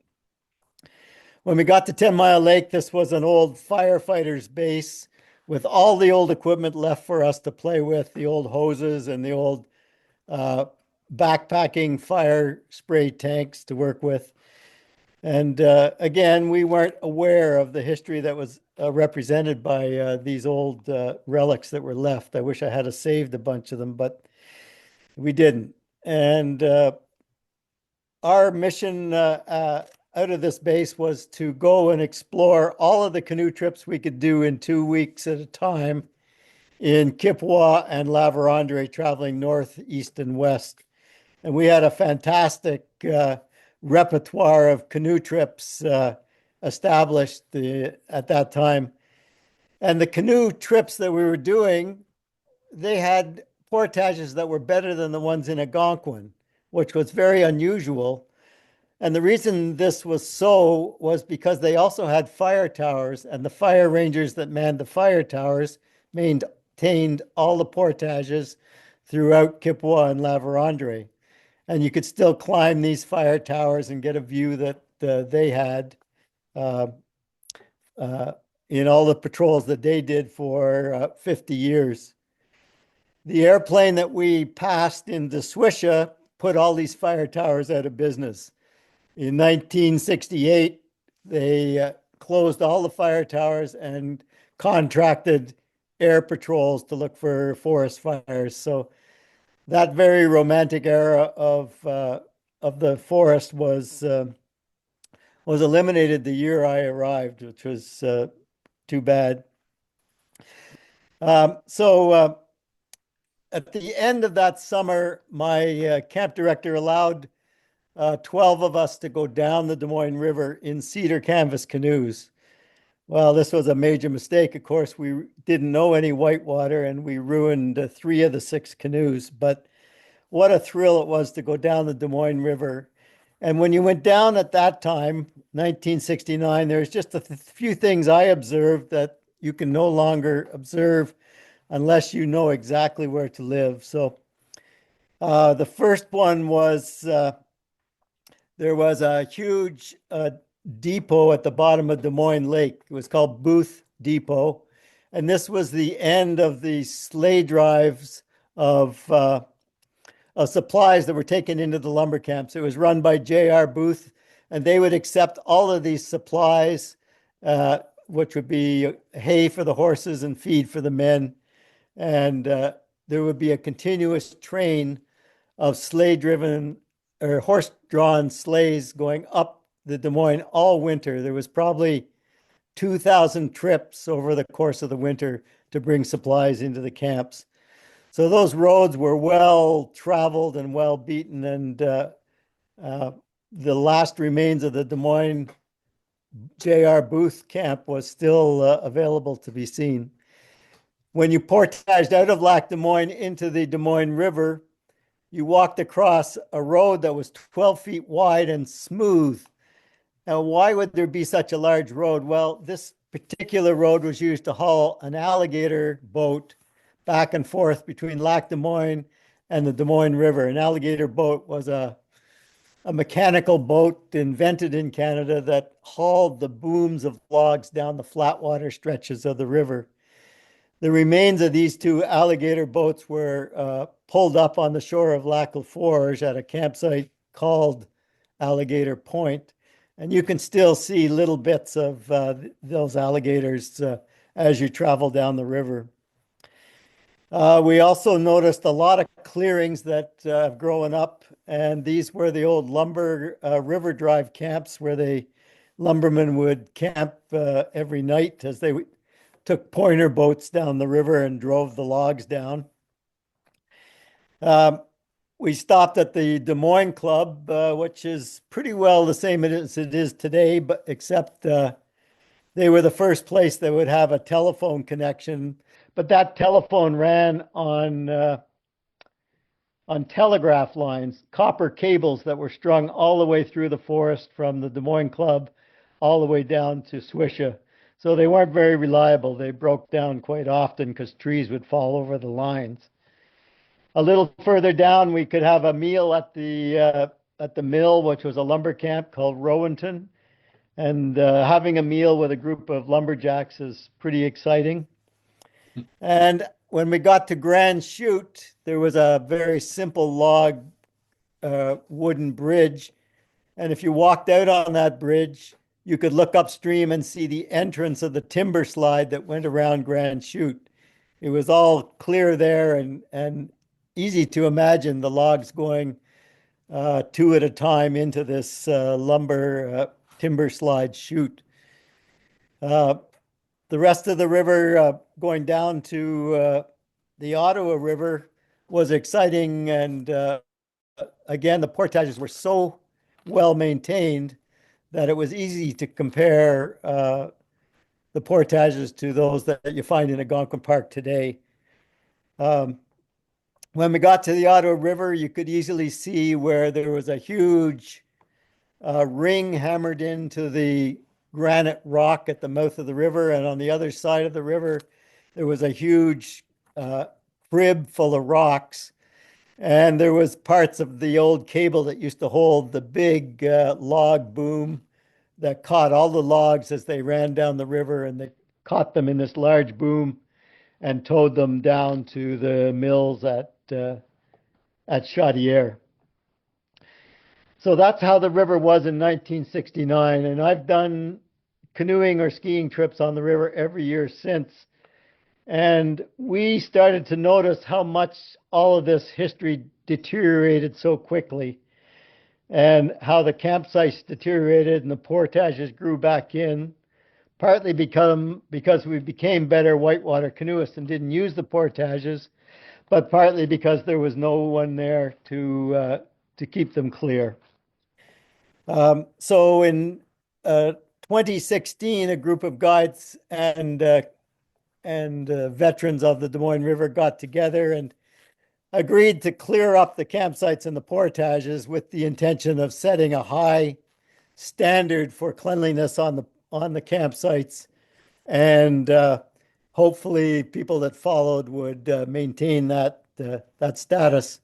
When we got to 10 Mile Lake, this was an old firefighters base with all the old equipment left for us to play with, the old hoses and the old backpacking fire spray tanks to work with. And again, we weren't aware of the history that was represented by these old relics that were left. I wish I had saved a bunch of them, but we didn't. And our mission out of this base was to go and explore all of the canoe trips we could do in 2 weeks at a time in Kippawa and La Vérendrye, traveling north, east, and west. And we had a fantastic repertoire of canoe trips established at that time. And the canoe trips that we were doing, they had portages that were better than the ones in Algonquin, which was very unusual. And the reason this was so was because they also had fire towers, and the fire rangers that manned the fire towers maintained all the portages throughout Kippawa and La Vérendrye. and you could still climb these fire towers and get a view that they had uh, in all the patrols that they did for 50 years. The airplane that we passed into Swisha put all these fire towers out of business. In 1968, they closed all the fire towers and contracted air patrols to look for forest fires. So that very romantic era of the forest was eliminated the year I arrived, which was too bad. So at the end of that summer, my camp director allowed 12 of us to go down the Des Moines River in cedar canvas canoes. Well, this was a major mistake. Of course, we didn't know any whitewater and we ruined 3 of the 6 canoes. But what a thrill it was to go down the Des Moines River. And when you went down at that time, 1969, there's just a few things I observed that you can no longer observe unless you know exactly where to live. So the first one was there was a huge depot at the bottom of Des Moines Lake. It was called Booth Depot. And this was the end of the sleigh drives of supplies that were taken into the lumber camps. It was run by J.R. Booth, and they would accept all of these supplies, which would be hay for the horses and feed for the men. And there would be a continuous train of sleigh-driven or horse-drawn sleighs going up the Des Moines all winter. There was probably 2,000 trips over the course of the winter to bring supplies into the camps. So those roads were well traveled and well beaten, and the last remains of the Des Moines J.R. Booth camp was still available to be seen. When you portaged out of Lac Des Moines into the Des Moines River, you walked across a road that was 12 feet wide and smooth. Now, why would there be such a large road? Well, this particular road was used to haul an alligator boat back and forth between Lac Des Moines and the Des Moines River. An alligator boat was a mechanical boat invented in Canada that hauled the booms of logs down the flatwater stretches of the river. The remains of these 2 alligator boats were pulled up on the shore of Lac La Forge at a campsite called Alligator Point. And you can still see little bits of those alligators as you travel down the river. We also noticed a lot of clearings that have grown up, and these were the old lumber river drive camps where the lumbermen would camp every night as they took pointer boats down the river and drove the logs down. We stopped at the Des Moines Club, which is pretty well the same as it is today, but except they were the first place that would have a telephone connection. But that telephone ran on telegraph lines, copper cables that were strung all the way through the forest from the Des Moines Club all the way down to Swisha. So they weren't very reliable. They broke down quite often because trees would fall over the lines. A little further down, we could have a meal at the mill, which was a lumber camp called Rowanton. And having a meal with a group of lumberjacks is pretty exciting. And when we got to Grand Chute, there was a very simple log wooden bridge. And if you walked out on that bridge, you could look upstream and see the entrance of the timber slide that went around Grand Chute. It was all clear there and easy to imagine the logs going 2 at a time into this lumber timber slide chute. The rest of the river going down to the Ottawa River was exciting. And again, the portages were so well maintained that it was easy to compare the portages to those that you find in Algonquin Park today. When we got to the Ottawa River, you could easily see where there was a huge ring hammered into the granite rock at the mouth of the river. And on the other side of the river, there was a huge crib full of rocks. And there was parts of the old cable that used to hold the big log boom that caught all the logs as they ran down the river, and they caught them in this large boom and towed them down to the mills at Chaudière. So that's how the river was in 1969. And I've done canoeing or skiing trips on the river every year since. And we started to notice how much all of this history deteriorated so quickly, and how the campsites deteriorated and the portages grew back in, partly because we became better whitewater canoeists and didn't use the portages, but partly because there was no one there to keep them clear. So in 2016, a group of guides and veterans of the Des Moines River got together and agreed to clear up the campsites and the portages with the intention of setting a high standard for cleanliness on the campsites, and hopefully people that followed would maintain that status.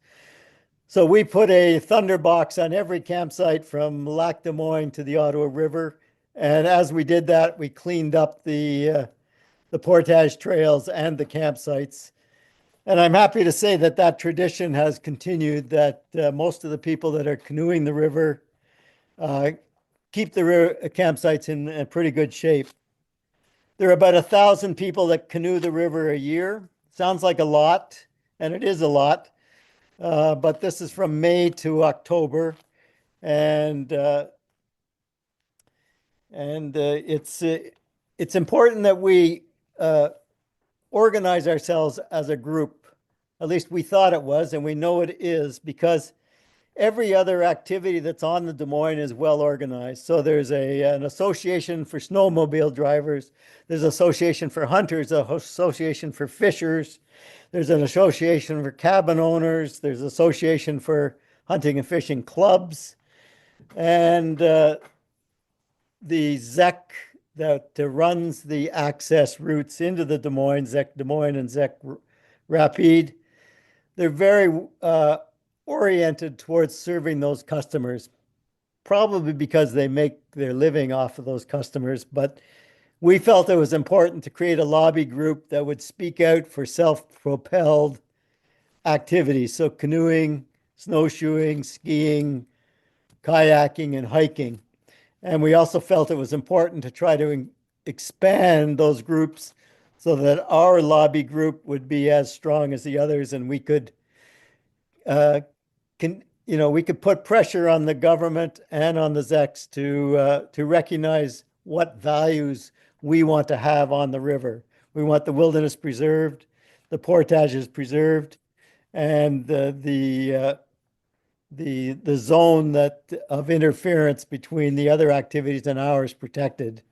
So we put a thunderbox on every campsite from Lac Des Moines to the Ottawa River, and as we did that, we cleaned up the portage trails and the campsites. And I'm happy to say that that tradition has continued, that most of the people that are canoeing the river keep the campsites in pretty good shape. There are about 1,000 people that canoe the river a year. Sounds like a lot, and it is a lot, but this is from May to October. And it's important that we organize ourselves as a group. At least we thought it was, and we know it is, because every other activity that's on the Des Moines is well organized. So there's an association for snowmobile drivers, there's an association for hunters, an association for fishers, there's an association for cabin owners, there's an association for hunting and fishing clubs, and the ZEC that runs the access routes into the Des Moines, ZEC Des Moines and ZEC Rapide. They're very oriented towards serving those customers, probably because they make their living off of those customers. But we felt it was important to create a lobby group that would speak out for self-propelled activities. So canoeing, snowshoeing, skiing, kayaking, and hiking. And we also felt it was important to try to expand those groups so that our lobby group would be as strong as the others, and we could, we could put pressure on the government and on the ZECs to recognize what values we want to have on the river. We want the wilderness preserved, the portages preserved, and the zone of interference between the other activities and ours protected.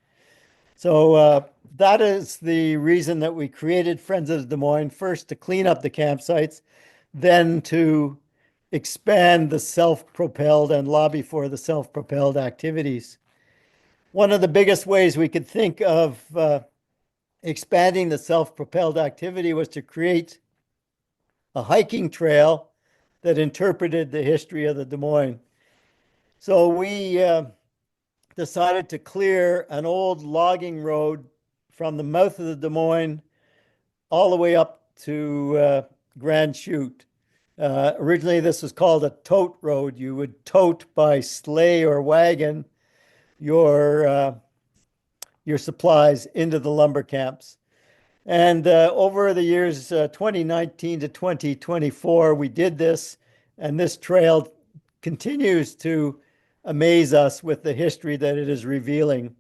So that is the reason that we created Friends of Des Moines, first to clean up the campsites, then to expand the self-propelled and lobby for the self-propelled activities. One of the biggest ways we could think of expanding the self-propelled activity was to create a hiking trail that interpreted the history of the Des Moines. So we decided to clear an old logging road from the mouth of the Des Moines all the way up to Grand Chute. Originally, this was called a tote road. You would tote by sleigh or wagon your supplies into the lumber camps. And over the years 2019 to 2024, we did this, and this trail continues to amaze us with the history that it is revealing.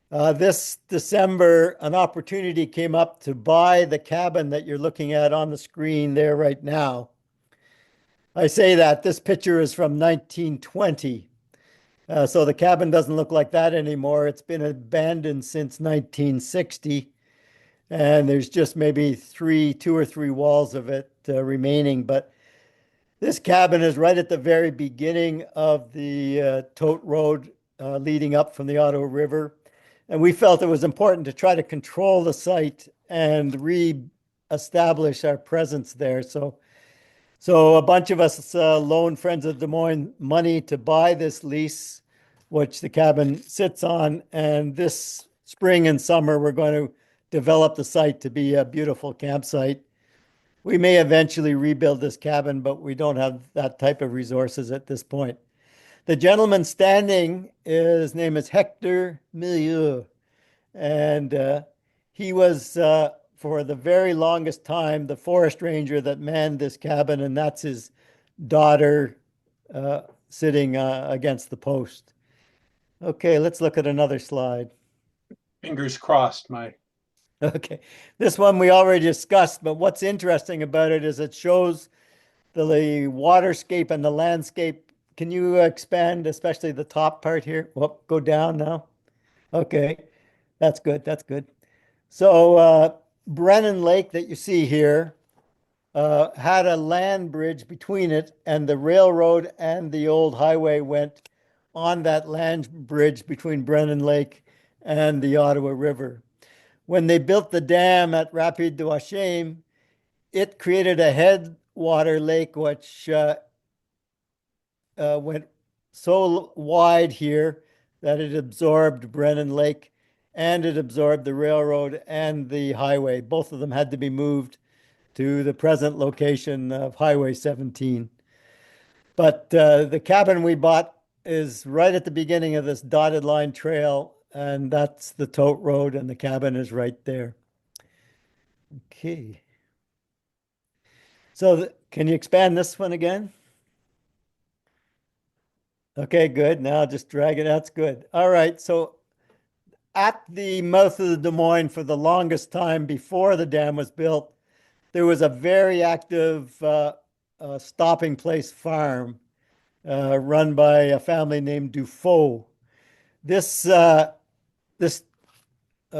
This December, an opportunity came up to buy the cabin that you're looking at on the screen there right now. I say that this picture is from 1920. So the cabin doesn't look like that anymore. It's been abandoned since 1960. And there's just maybe two or three walls of it remaining. But this cabin is right at the very beginning of the tote road leading up from the Ottawa River. And we felt it was important to try to control the site and re-establish our presence there. So So a bunch of us loaned friends of Des Moines money to buy this lease, which the cabin sits on. And this spring and summer, we're going to develop the site to be a beautiful campsite. We may eventually rebuild this cabin, but we don't have that type of resources at this point. The gentleman standing, his name is Hector Milieu, and he was, for the very longest time, the forest ranger that manned this cabin, and that's his daughter sitting against the post. Okay, let's look at another slide. Fingers crossed, my. Okay, this one we already discussed, but what's interesting about it is it shows the waterscape and the landscape. Can you expand, especially the top part here? Whoop, go down now. Okay, that's good. That's good. So Brennan Lake that you see here had a land bridge between it, and the railroad and the old highway went on that land bridge between Brennan Lake and the Ottawa River. When they built the dam at Rapide de Wachame, it created a headwater lake which went so wide here that it absorbed Brennan Lake and it absorbed the railroad and the highway. Both of them had to be moved to the present location of Highway 17. But the cabin we bought is right at the beginning of this dotted line trail, and that's the tote road, and the cabin is right there. Okay. So can you expand this one again? Okay, good. Now just drag it. That's good. All right. So at the mouth of the Des Moines for the longest time before the dam was built, there was a very active stopping place farm run by a family named Dufault. This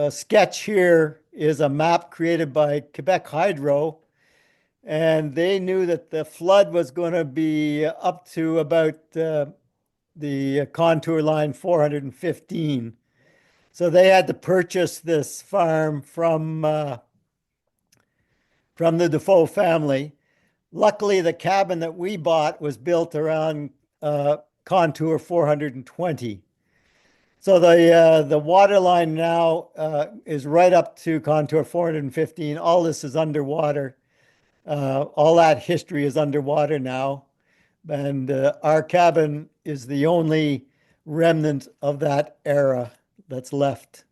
sketch here is a map created by Quebec Hydro, and they knew that the flood was going to be up to about the contour line 415. So they had to purchase this farm from the Dufault family. Luckily, the cabin that we bought was built around contour 420. So the water line now is right up to contour 415. All this is underwater. All that history is underwater now. And our cabin is the only remnant of that era that's left.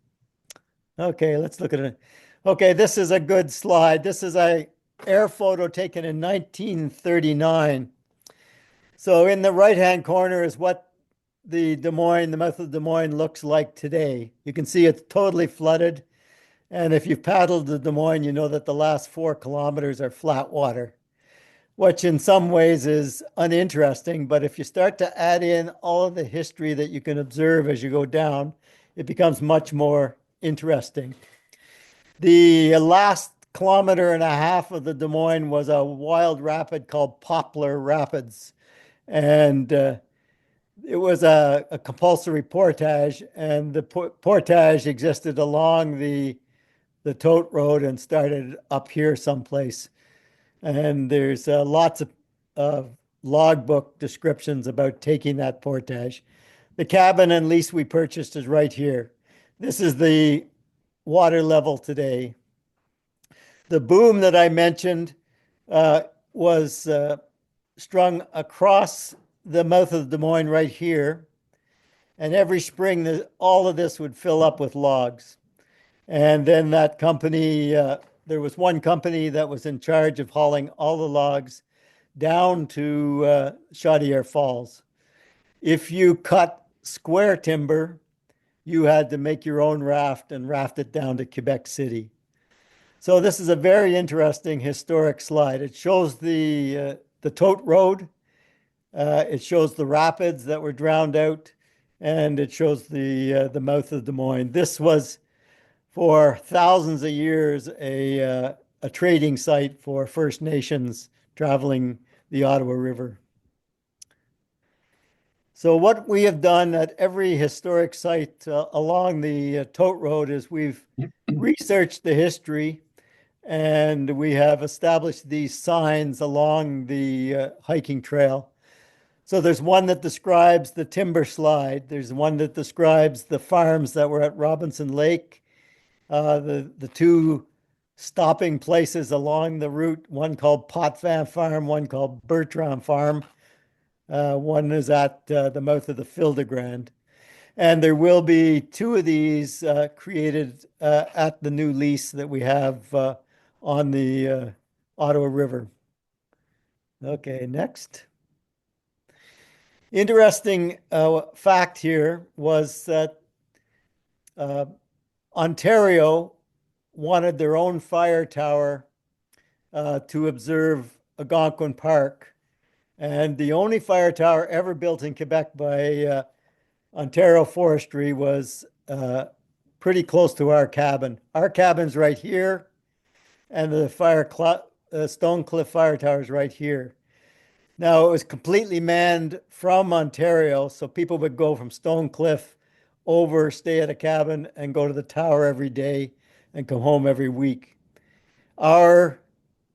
Okay, let's look at it. Okay, this is a good slide. This is a air photo taken in 1939. So in the right-hand corner is what the Des Moines, the mouth of the Des Moines looks like today. You can see it's totally flooded. And if you've paddled the Des Moines, you know that the last 4 kilometers are flat water, which in some ways is uninteresting. But if you start to add in all of the history that you can observe as you go down, it becomes much more interesting. The last kilometer and a half of the Des Moines was a wild rapid called Poplar Rapids. And it was a compulsory portage, and the portage existed along the tote road and started up here someplace. And there's lots of logbook descriptions about taking that portage. The cabin and lease we purchased is right here. This is the water level today. The boom that I mentioned was strung across the mouth of the Des Moines right here. And every spring, all of this would fill up with logs. And then that company, there was one company that was in charge of hauling all the logs down to Chaudière Falls. If you cut square timber, you had to make your own raft and raft it down to Quebec City. So this is a very interesting historic slide. It shows the tote road. It shows the rapids that were drowned out, and it shows the mouth of Des Moines. This was for thousands of years a trading site for First Nations traveling the Ottawa River. So what we have done at every historic site along the tote road is we've researched the history, and we have established these signs along the hiking trail. So there's one that describes the timber slide. There's one that describes the farms that were at Robinson Lake. The two stopping places along the route, one called Potvin Farm, one called Bertrand Farm. One is at the mouth of the Fildegrand. And there will be two of these created at the new lease that we have on the Ottawa River. Okay, next. Interesting fact here was that Ontario wanted their own fire tower to observe Algonquin Park. And the only fire tower ever built in Quebec by Ontario Forestry was pretty close to our cabin. Our cabin's right here, and the Stone Cliff Fire Tower is right here. Now, it was completely manned from Ontario, so people would go from Stone Cliff over, stay at a cabin, and go to the tower every day and come home every week. Our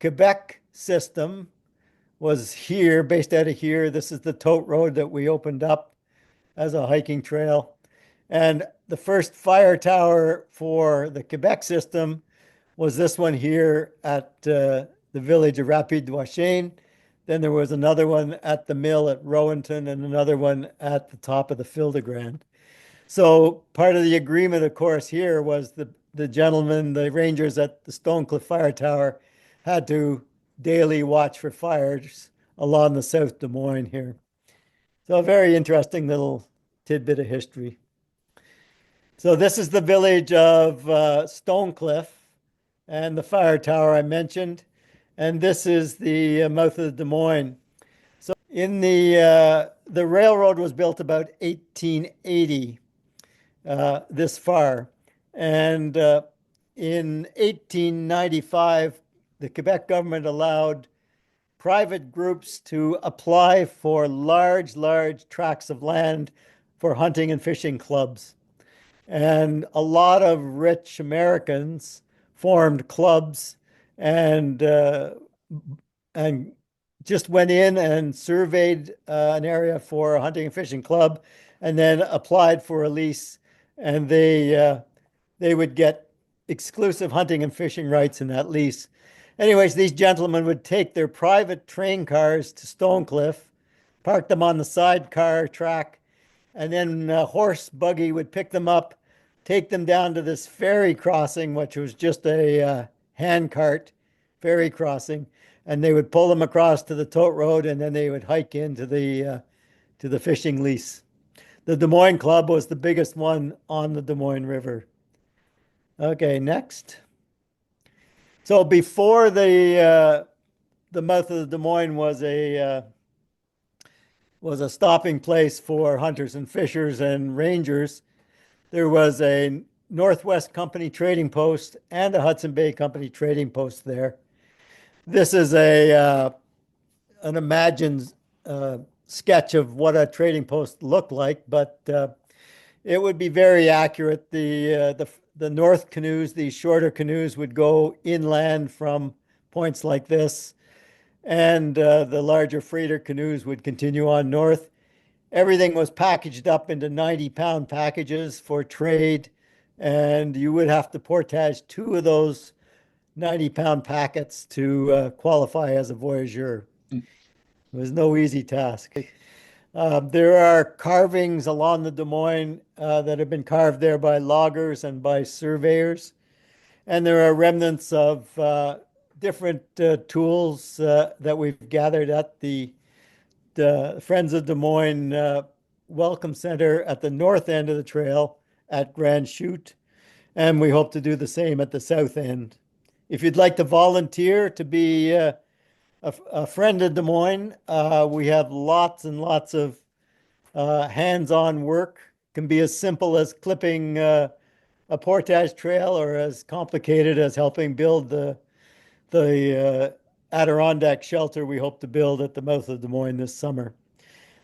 Quebec system was here, based out of here. This is the tote road that we opened up as a hiking trail. And the first fire tower for the Quebec system was this one here at the village of Rapide-Douachine. Then there was another one at the mill at Rowanton and another one at the top of the Fildegrand. So part of the agreement, of course, here was the gentlemen, the rangers at the Stonecliff Fire Tower had to daily watch for fires along the South Des Moines here. So a very interesting little tidbit of history. So this is the village of Stonecliff and the fire tower I mentioned. And this is the mouth of the Des Moines. So in the railroad was built about 1880, this far. And in 1895, the Quebec government allowed private groups to apply for large tracts of land for hunting and fishing clubs. And a lot of rich Americans formed clubs and just went in and surveyed an area for a hunting and fishing club, and then applied for a lease, and they would get exclusive hunting and fishing rights in that lease. Anyways, these gentlemen would take their private train cars to Stonecliff, park them on the sidecar track, and then a horse buggy would pick them up, take them down to this ferry crossing, which was just a handcart ferry crossing, and they would pull them across to the tote road, and then they would hike into the fishing lease. The Des Moines Club was the biggest one on the Des Moines River. Okay, next. So before the mouth of the Des Moines was a stopping place for hunters and fishers and rangers, there was a Northwest Company trading post and a Hudson Bay Company trading post there. This is an imagined sketch of what a trading post looked like, but it would be very accurate. The north canoes, these shorter canoes, would go inland from points like this, and the larger freighter canoes would continue on north. Everything was packaged up into 90-pound packages for trade, and you would have to portage 2 of those 90-pound packets to qualify as a voyageur. It was no easy task. There are carvings along the Des Moines that have been carved there by loggers and by surveyors. And there are remnants of different tools that we've gathered at the Friends of Des Moines Welcome Center at the north end of the trail at Grand Chute. And we hope to do the same at the south end. If you'd like to volunteer to be a friend of Des Moines, we have lots and lots of hands-on work. It can be as simple as clipping a portage trail, or as complicated as helping build the Adirondack shelter we hope to build at the mouth of Des Moines this summer.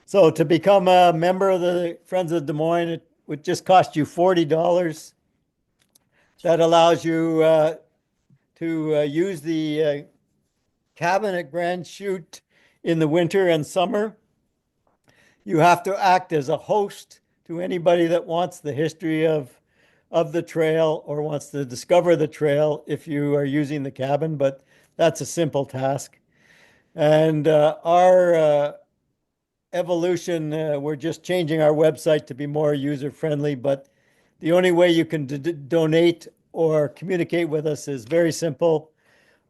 So to become a member of the Friends of Des Moines, it would just cost you $40. That allows you to to use the cabin at Grand Chute in the winter and summer, you have to act as a host to anybody that wants the history of the trail or wants to discover the trail if you are using the cabin, but that's a simple task. And our evolution, we're just changing our website to be more user-friendly, but the only way you can donate or communicate with us is very simple.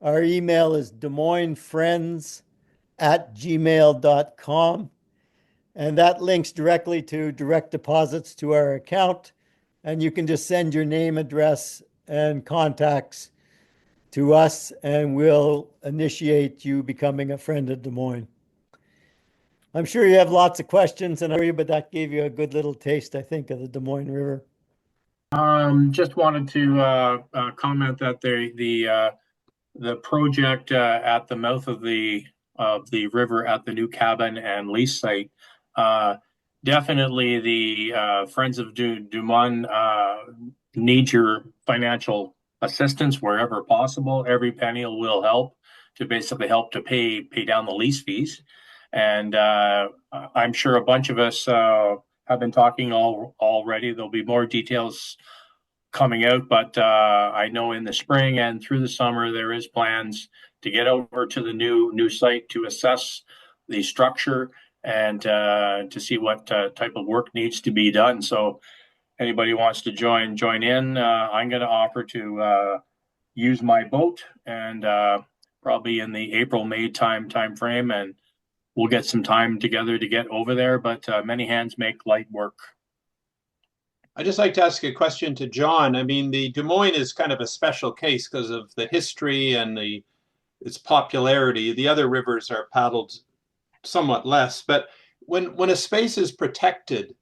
Our email is demoinefriends@gmail.com, and that links directly to direct deposits to our account. And you can just send your name, address, and contacts to us, and we'll initiate you becoming a friend of Des Moines. I'm sure you have lots of questions, but that gave you a good little taste, I think, of the Des Moines River. Just wanted to comment that the project at the mouth of the river at the new cabin and lease site, definitely the Friends of Dumoine need your financial assistance wherever possible. Every penny will help to basically help to pay down the lease fees. And I'm sure a bunch of us have been talking already. There'll be more details coming out, but I know in the spring and through the summer there is plans to get over to the new site to assess the structure and to see what type of work needs to be done. So anybody wants to join in, I'm going to offer to use my boat and probably in the April-May time frame, and we'll get some time together to get over there, but many hands make light work. I'd just like to ask a question to John. I mean, the Des Moines is kind of a special case because of the history and its popularity. The other rivers are paddled somewhat less, but when a space is protected,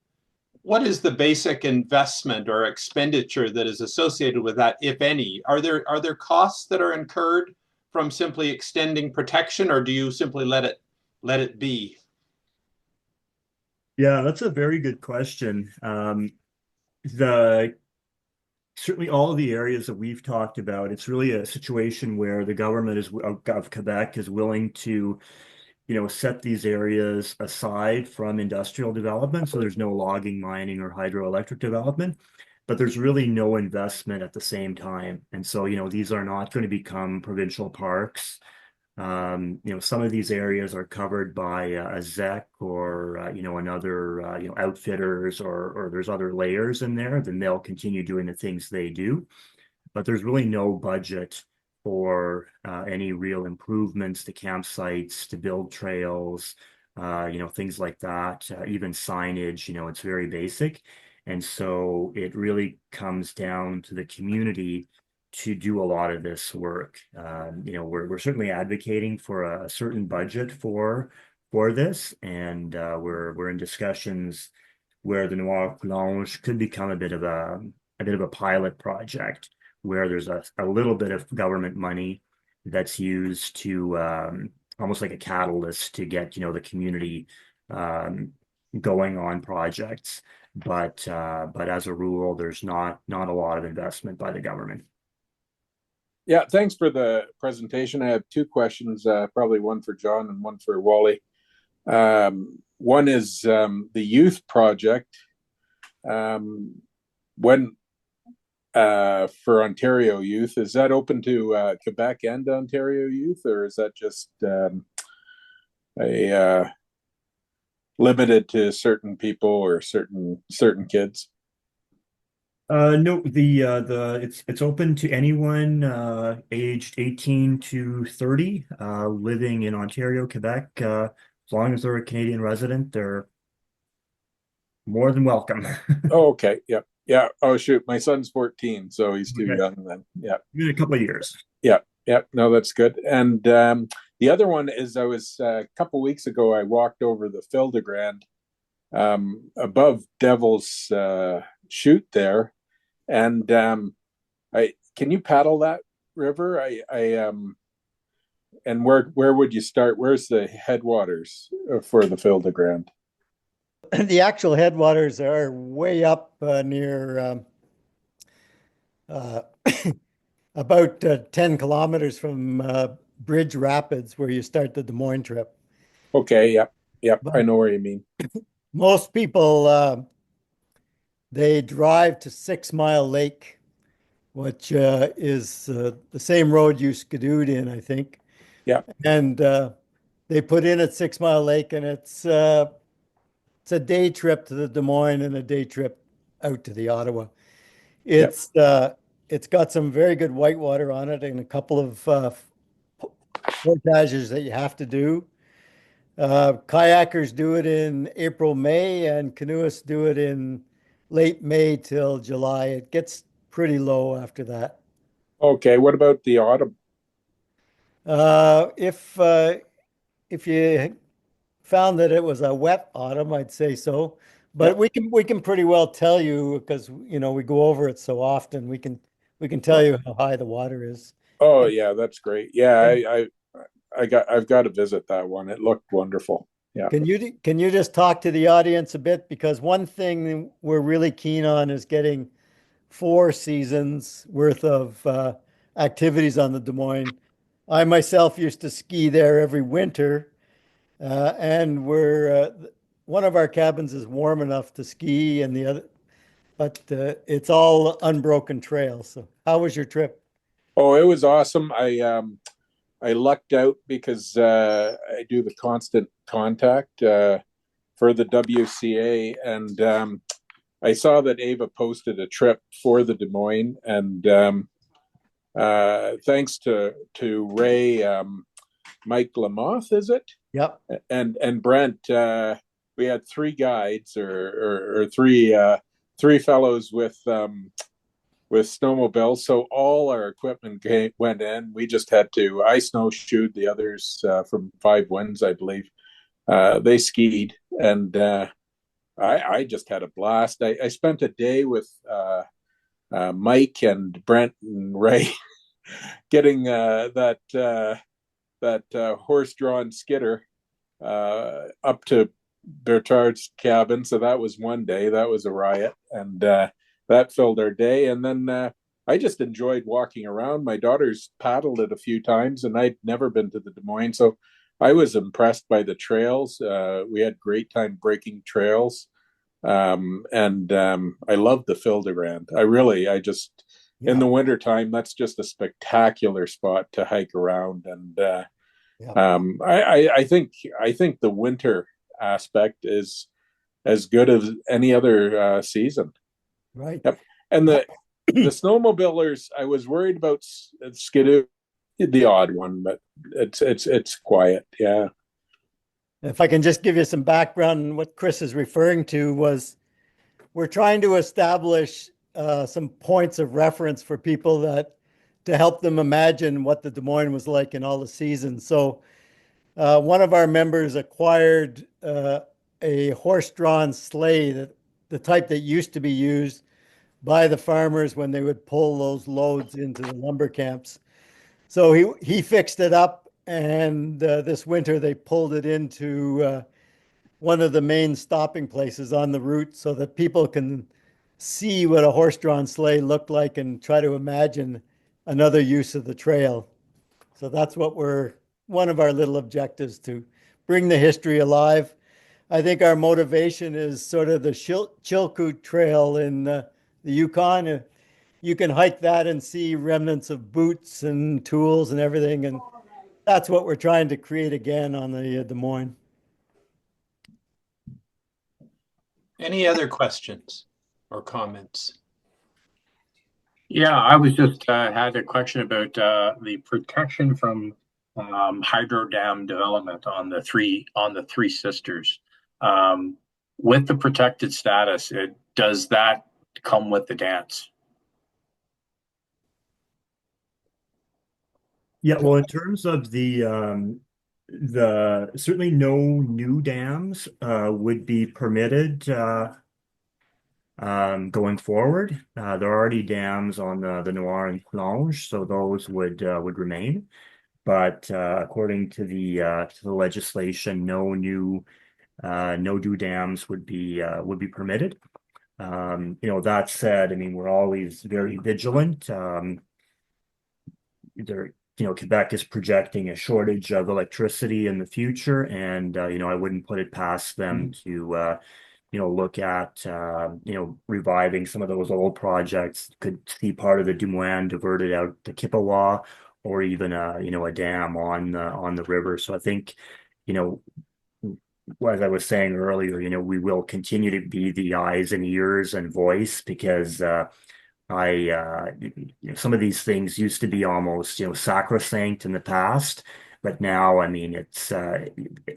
what is the basic investment or expenditure that is associated with that, if any? Are there costs that are incurred from simply extending protection, or do you simply let it be? Yeah, that's a very good question. Certainly all of the areas that we've talked about, it's really a situation where the government of Quebec is willing to, set these areas aside from industrial development. So there's no logging, mining, or hydroelectric development, but there's really no investment at the same time. And so, these are not going to become provincial parks. Some of these areas are covered by a ZEC or, another, outfitters, or there's other layers in there, then they'll continue doing the things they do. But there's really no budget for any real improvements to campsites, to build trails, things like that, even signage, it's very basic. And so it really comes down to the community to do a lot of this work. We're certainly advocating for a certain budget for this, and we're in discussions where the Noire Coulonge could become a bit of a pilot project where there's a little bit of government money that's used to almost like a catalyst to get the community going on projects. But as a rule, there's not a lot of investment by the government. Yeah, thanks for the presentation. I have two questions, probably one for John and one for Wally. One is the youth project. When for Ontario youth, is that open to Quebec and Ontario youth, or is that just limited to certain people or certain kids? No, it's open to anyone aged 18 to 30 living in Ontario, Quebec. As long as they're a Canadian resident, they're more than welcome. Oh, okay. Yeah. Yeah. Oh, shoot. My son's 14, so he's too young then. Yeah. In a couple of years. Yeah. Yeah. No, that's good. And the other one is I was a couple weeks ago, I walked over the Fil-de-Grande above Devil's Chute there. And can you paddle that river? And where would you start? Where's the headwaters for the Fil-de-Grande? The actual headwaters are way up near about 10 kilometers from Bridge Rapids, where you start the Des Moines trip. Okay, yep, yep. I But know where you mean. most people, they drive to 6 Mile Lake, which is the same road you skidooed in, I think. Yep, And they put in at 6 Mile Lake, and it's a day trip to the Des Moines and a day trip out to the Ottawa. yep. It's got some very good whitewater on it and a couple of portages that you have to do. Kayakers do it in April, May, and canoeists do it in late May till July. It gets pretty low after that. Okay, what about the autumn? Uh, if uh, if you found that it was a wet autumn, I'd say so. But Yep. we can pretty well tell you because we go over it so often. We can tell Oh, you how high the water is. oh And, yeah, that's great. Yeah, and I've got to visit that one. It looked wonderful. Yeah. can you just talk to the audience a bit? Because one thing we're really keen on is getting 4 seasons worth of activities on the Des Moines. I myself used to ski there every winter, and one of our cabins is warm enough to ski, and the other, but it's all unbroken trails. So, how was your trip? Oh, it was awesome. I lucked out because I do the constant contact for the WCA, and I saw that Ava posted a trip for the Des Moines, and thanks to Ray, Mike Lamoth, is it? Yep. And Brent, we had three guides or three fellows with snowmobiles. So all our equipment went in. We just had to. I snowshoed the others from Five Winds, I believe. They skied, and I just had a blast. I spent a day with Mike and Brent and Ray getting that horse-drawn skidder up to Bertard's cabin. So that was one day. That was a riot, and that filled our day. And then I just enjoyed walking around. My daughter's paddled it a few times, and I'd never been to the Des Moines, so I was impressed by the trails. We had great time breaking trails, and I loved the Fildegrand. I just in Yeah. the wintertime, that's just a spectacular spot to hike around, and Yeah. I think the winter aspect is as good as any other season. Right. Yep. And the snowmobilers, I was worried about Skidoo, the odd one, but it's quiet. Yeah. If I can just give you some background, what Chris is referring to was we're trying to establish some points of reference for people that to help them imagine what the Des Moines was like in all the seasons. So one of our members acquired a horse-drawn sleigh, the type that used to be used by the farmers when they would pull those loads into the lumber camps. So he fixed it up, and this winter they pulled it into one of the main stopping places on the route so that people can see what a horse-drawn sleigh looked like and try to imagine another use of the trail. So that's what one of our little objectives to bring the history alive. I think our motivation is sort of the Chilkoot Trail in the Yukon. You can hike that and see remnants of boots and tools and everything. And that's what we're trying to create again on the Des Moines. Any other questions or comments? Yeah, I was just had a question about the protection from hydro dam development on the Three Sisters. Um, with the protected status, does that come with the dance? Yeah, well, in terms of the certainly no new dams would be permitted going forward. There are already dams on the Noire and Coulonge, so those would remain. But according to the legislation, no new dams would be permitted. That said, I mean, we're always very vigilant. Quebec is projecting a shortage of electricity in the future, and I wouldn't put it past them to look at reviving some of those old projects. Could see part of the Dumoine diverted out to Kippawa, or even a dam on the river. So I think, you know, as I was saying earlier, we will continue to be the eyes and ears and voice, because some of these things used to be almost, sacrosanct in the past, but now, I mean, it's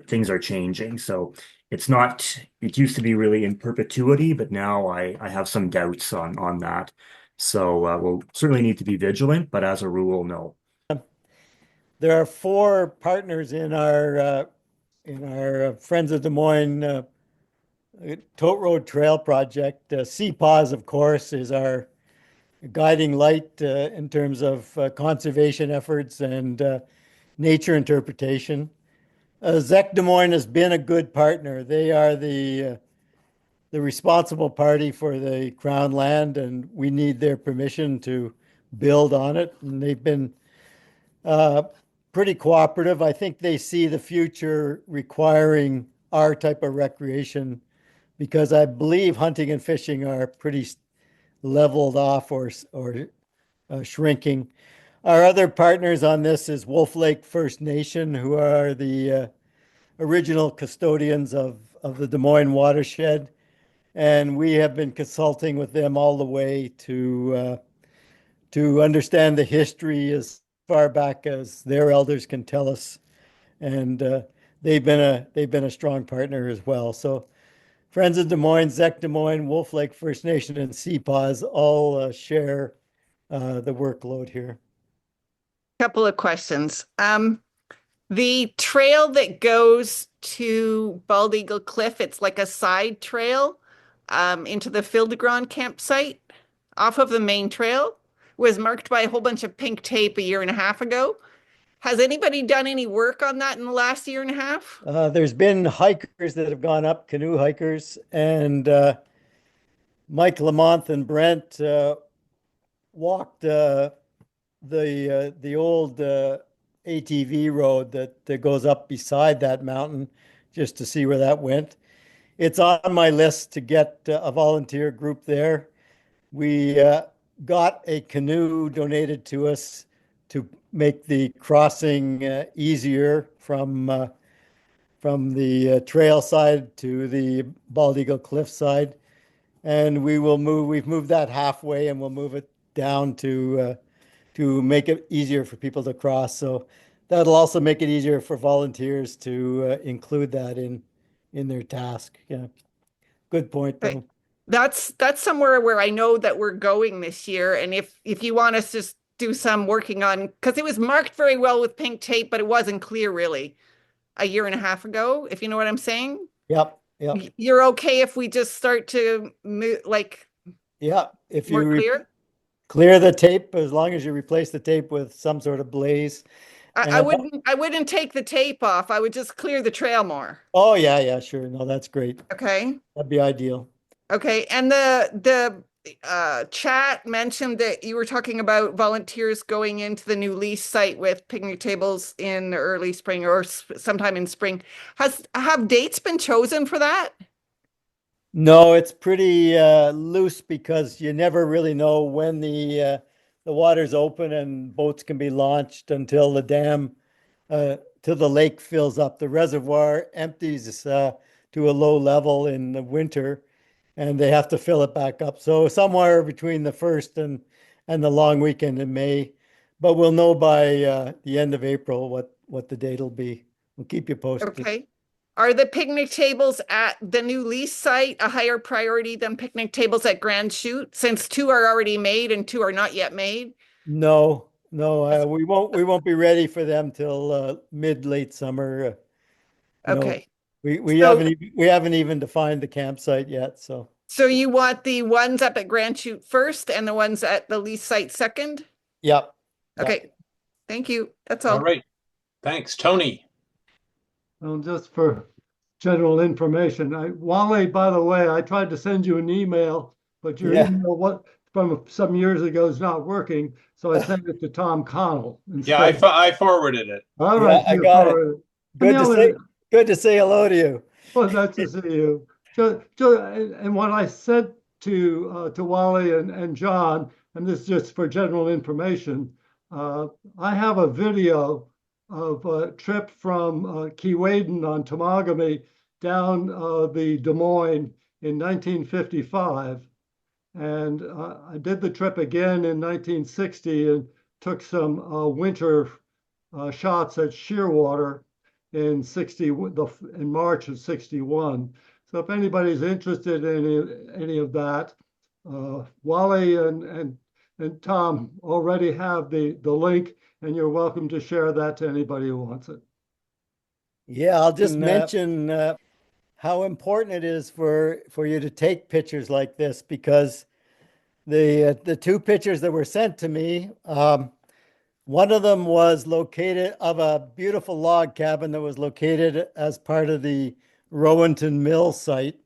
things are changing. So it's not, it used to be really in perpetuity, but now I have some doubts on that. So we'll certainly need to be vigilant, but as a rule, no. There are four partners in our Friends of Des Moines Tote Road Trail project. CPAWS, of course, is our guiding light in terms of conservation efforts and nature interpretation. ZEC Des Moines has been a good partner. They are the responsible party for the Crown land, and we need their permission to build on it. And they've been pretty cooperative. I think they see the future requiring our type of recreation, because I believe hunting and fishing are pretty leveled off or shrinking. Our other partners on this is Wolf Lake First Nation, who are the original custodians of the Des Moines watershed. And we have been consulting with them all the way to understand the history as far back as their elders can tell us. And they've been a strong partner as well. So Friends of Des Moines, ZEC Des Moines, Wolf Lake First Nation, and CPAWS all share the workload here. Couple of questions. The trail that goes to Bald Eagle Cliff, it's like a side trail into the Fil-de-Grand campsite off of the main trail, was marked by a whole bunch of pink tape a year and a half ago. Has anybody done any work on that in the last year and a half? There's been hikers that have gone up, canoe hikers, and Mike Lamont and Brent walked the old ATV road that goes up beside that mountain, just to see where that went. It's on my list to get a volunteer group there. We got a canoe donated to us to make the crossing easier from the trail side to the Bald Eagle Cliff side. And we've moved that halfway, and we'll move it down to make it easier for people to cross. So that'll also make it easier for volunteers to include that in their task. Yeah. Good point, though. That's somewhere where I know that we're going this year. And if you want us to do some working on, because it was marked very well with pink tape, but it wasn't clear really a year and a half ago, if you know what I'm saying. Yep. You're okay if we just start to move, if you clear the tape, as long as you replace the tape with some sort of blaze. I wouldn't take the tape off. I would just clear the trail more. Oh yeah, sure. No, that's great. Okay. That'd be ideal. Okay. And the chat mentioned that you were talking about volunteers going into the new lease site with picnic tables in the early spring or sometime in spring. Have dates been chosen for that? No, it's pretty loose, because you never really know when the water's open and boats can be launched until the dam till the lake fills up. The reservoir empties to a low level in the winter, and they have to fill it back up. So somewhere between the 1st and the long weekend in May, but we'll know by the end of April what the date will be. We'll keep you posted. Okay. Are the picnic tables at the new lease site a higher priority than picnic tables at Grand Chute, since 2 are already made and 2 are not yet made? No, we won't be ready for them till late summer. Okay. We haven't even defined the campsite yet. So you want the ones up at Grand Chute first and the ones at the lease site second? Yep. Okay. Thank you. That's all. All right. Thanks, Tony. Well, just for general information, Wale, by the way, I tried to send you an email, but your email from some years ago is not working, so I sent it to Tom Connell Yeah, instead. I forwarded it. All Yeah, right, I you got it. forwarded. And Good the to only, say, good to say hello to you. well, nice to see you. And what I said to Wally and John, and this is just for general information, I have a video of a trip from Keewaydin on Temagami down the Dumoine in 1955. And I did the trip again in 1960 and took some winter shots at Shearwater in in March of 61. So if anybody's interested in any of that, Wally and Tom already have the link, and you're welcome to share that to anybody who wants it. Yeah, I'll just mention how important it is for you to take pictures like this, because the two pictures that were sent to me, one of them was located of a beautiful log cabin that was located as part of the Rowanton Mill site.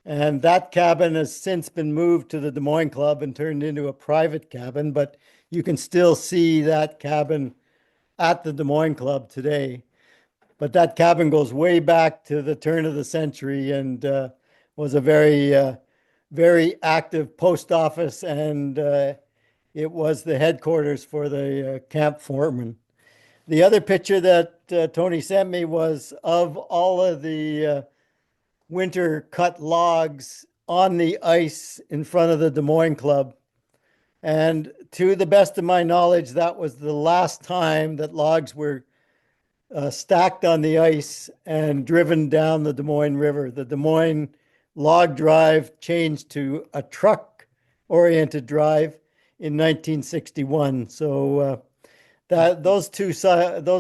And that cabin has since been moved to the Des Moines Club and turned into a private cabin, but you can still see that cabin at the Des Moines Club today. But that cabin goes way back to the turn of the century and was a very active post office, and it was the headquarters for the camp foreman. The other picture that Tony sent me was of all of the winter cut logs on the ice in front of the Des Moines Club. And to the best of my knowledge, that was the last time that logs were stacked on the ice and driven down the Des Moines River. The Des Moines log drive changed to a truck-oriented drive in 1961. So those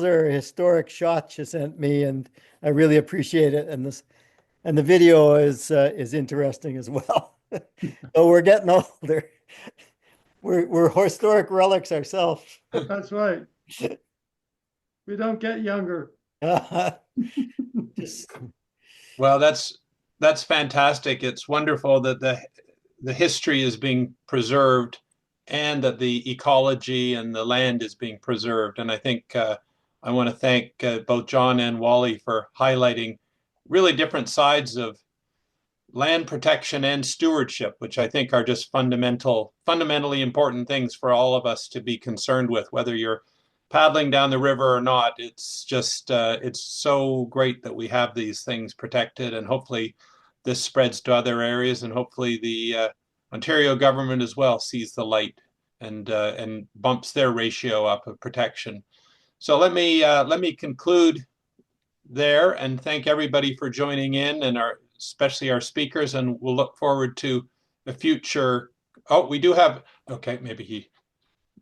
are historic shots you sent me, and I really appreciate it. And the video is interesting as well. So we're getting older. We're historic relics ourselves. That's right. We don't get younger. Just Well, that's fantastic. It's wonderful that the history is being preserved and that the ecology and the land is being preserved. And I think I want to thank both John and Wally for highlighting really different sides of land protection and stewardship, which I think are just fundamentally important things for all of us to be concerned with, whether you're paddling down the river or not. It's just, it's so great that we have these things protected, and hopefully this spreads to other areas, and hopefully the Ontario government as well sees the light and bumps their ratio up of protection. So let me conclude there and thank everybody for joining in, and especially our speakers, and we'll look forward to a future. Oh, we do have, okay, maybe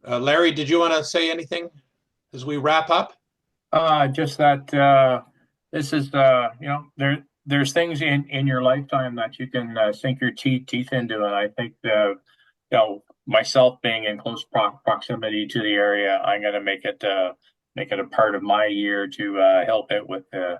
Larry, did you want to say anything as we wrap up? Just that this is there's things in your lifetime that you can sink your teeth into, and I think myself being in close proximity to the area, I'm going to make it a part of my year to help it with the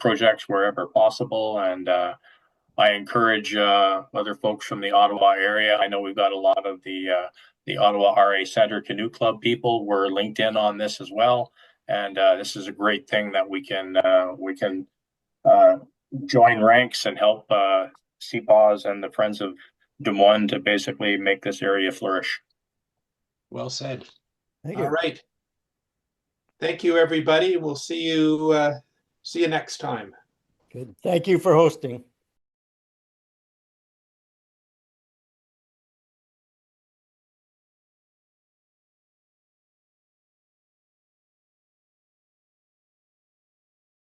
projects wherever possible. And I encourage other folks from the Ottawa area. I know we've got a lot of the Ottawa RA Center Canoe Club people. We're linked in on this as well, and this is a great thing that we can join ranks and help CPAWS and the Friends of Des Moines to basically make this area flourish. Well said. thank you. All right. Thank you, everybody. We'll see you next time. Good. Thank you for hosting.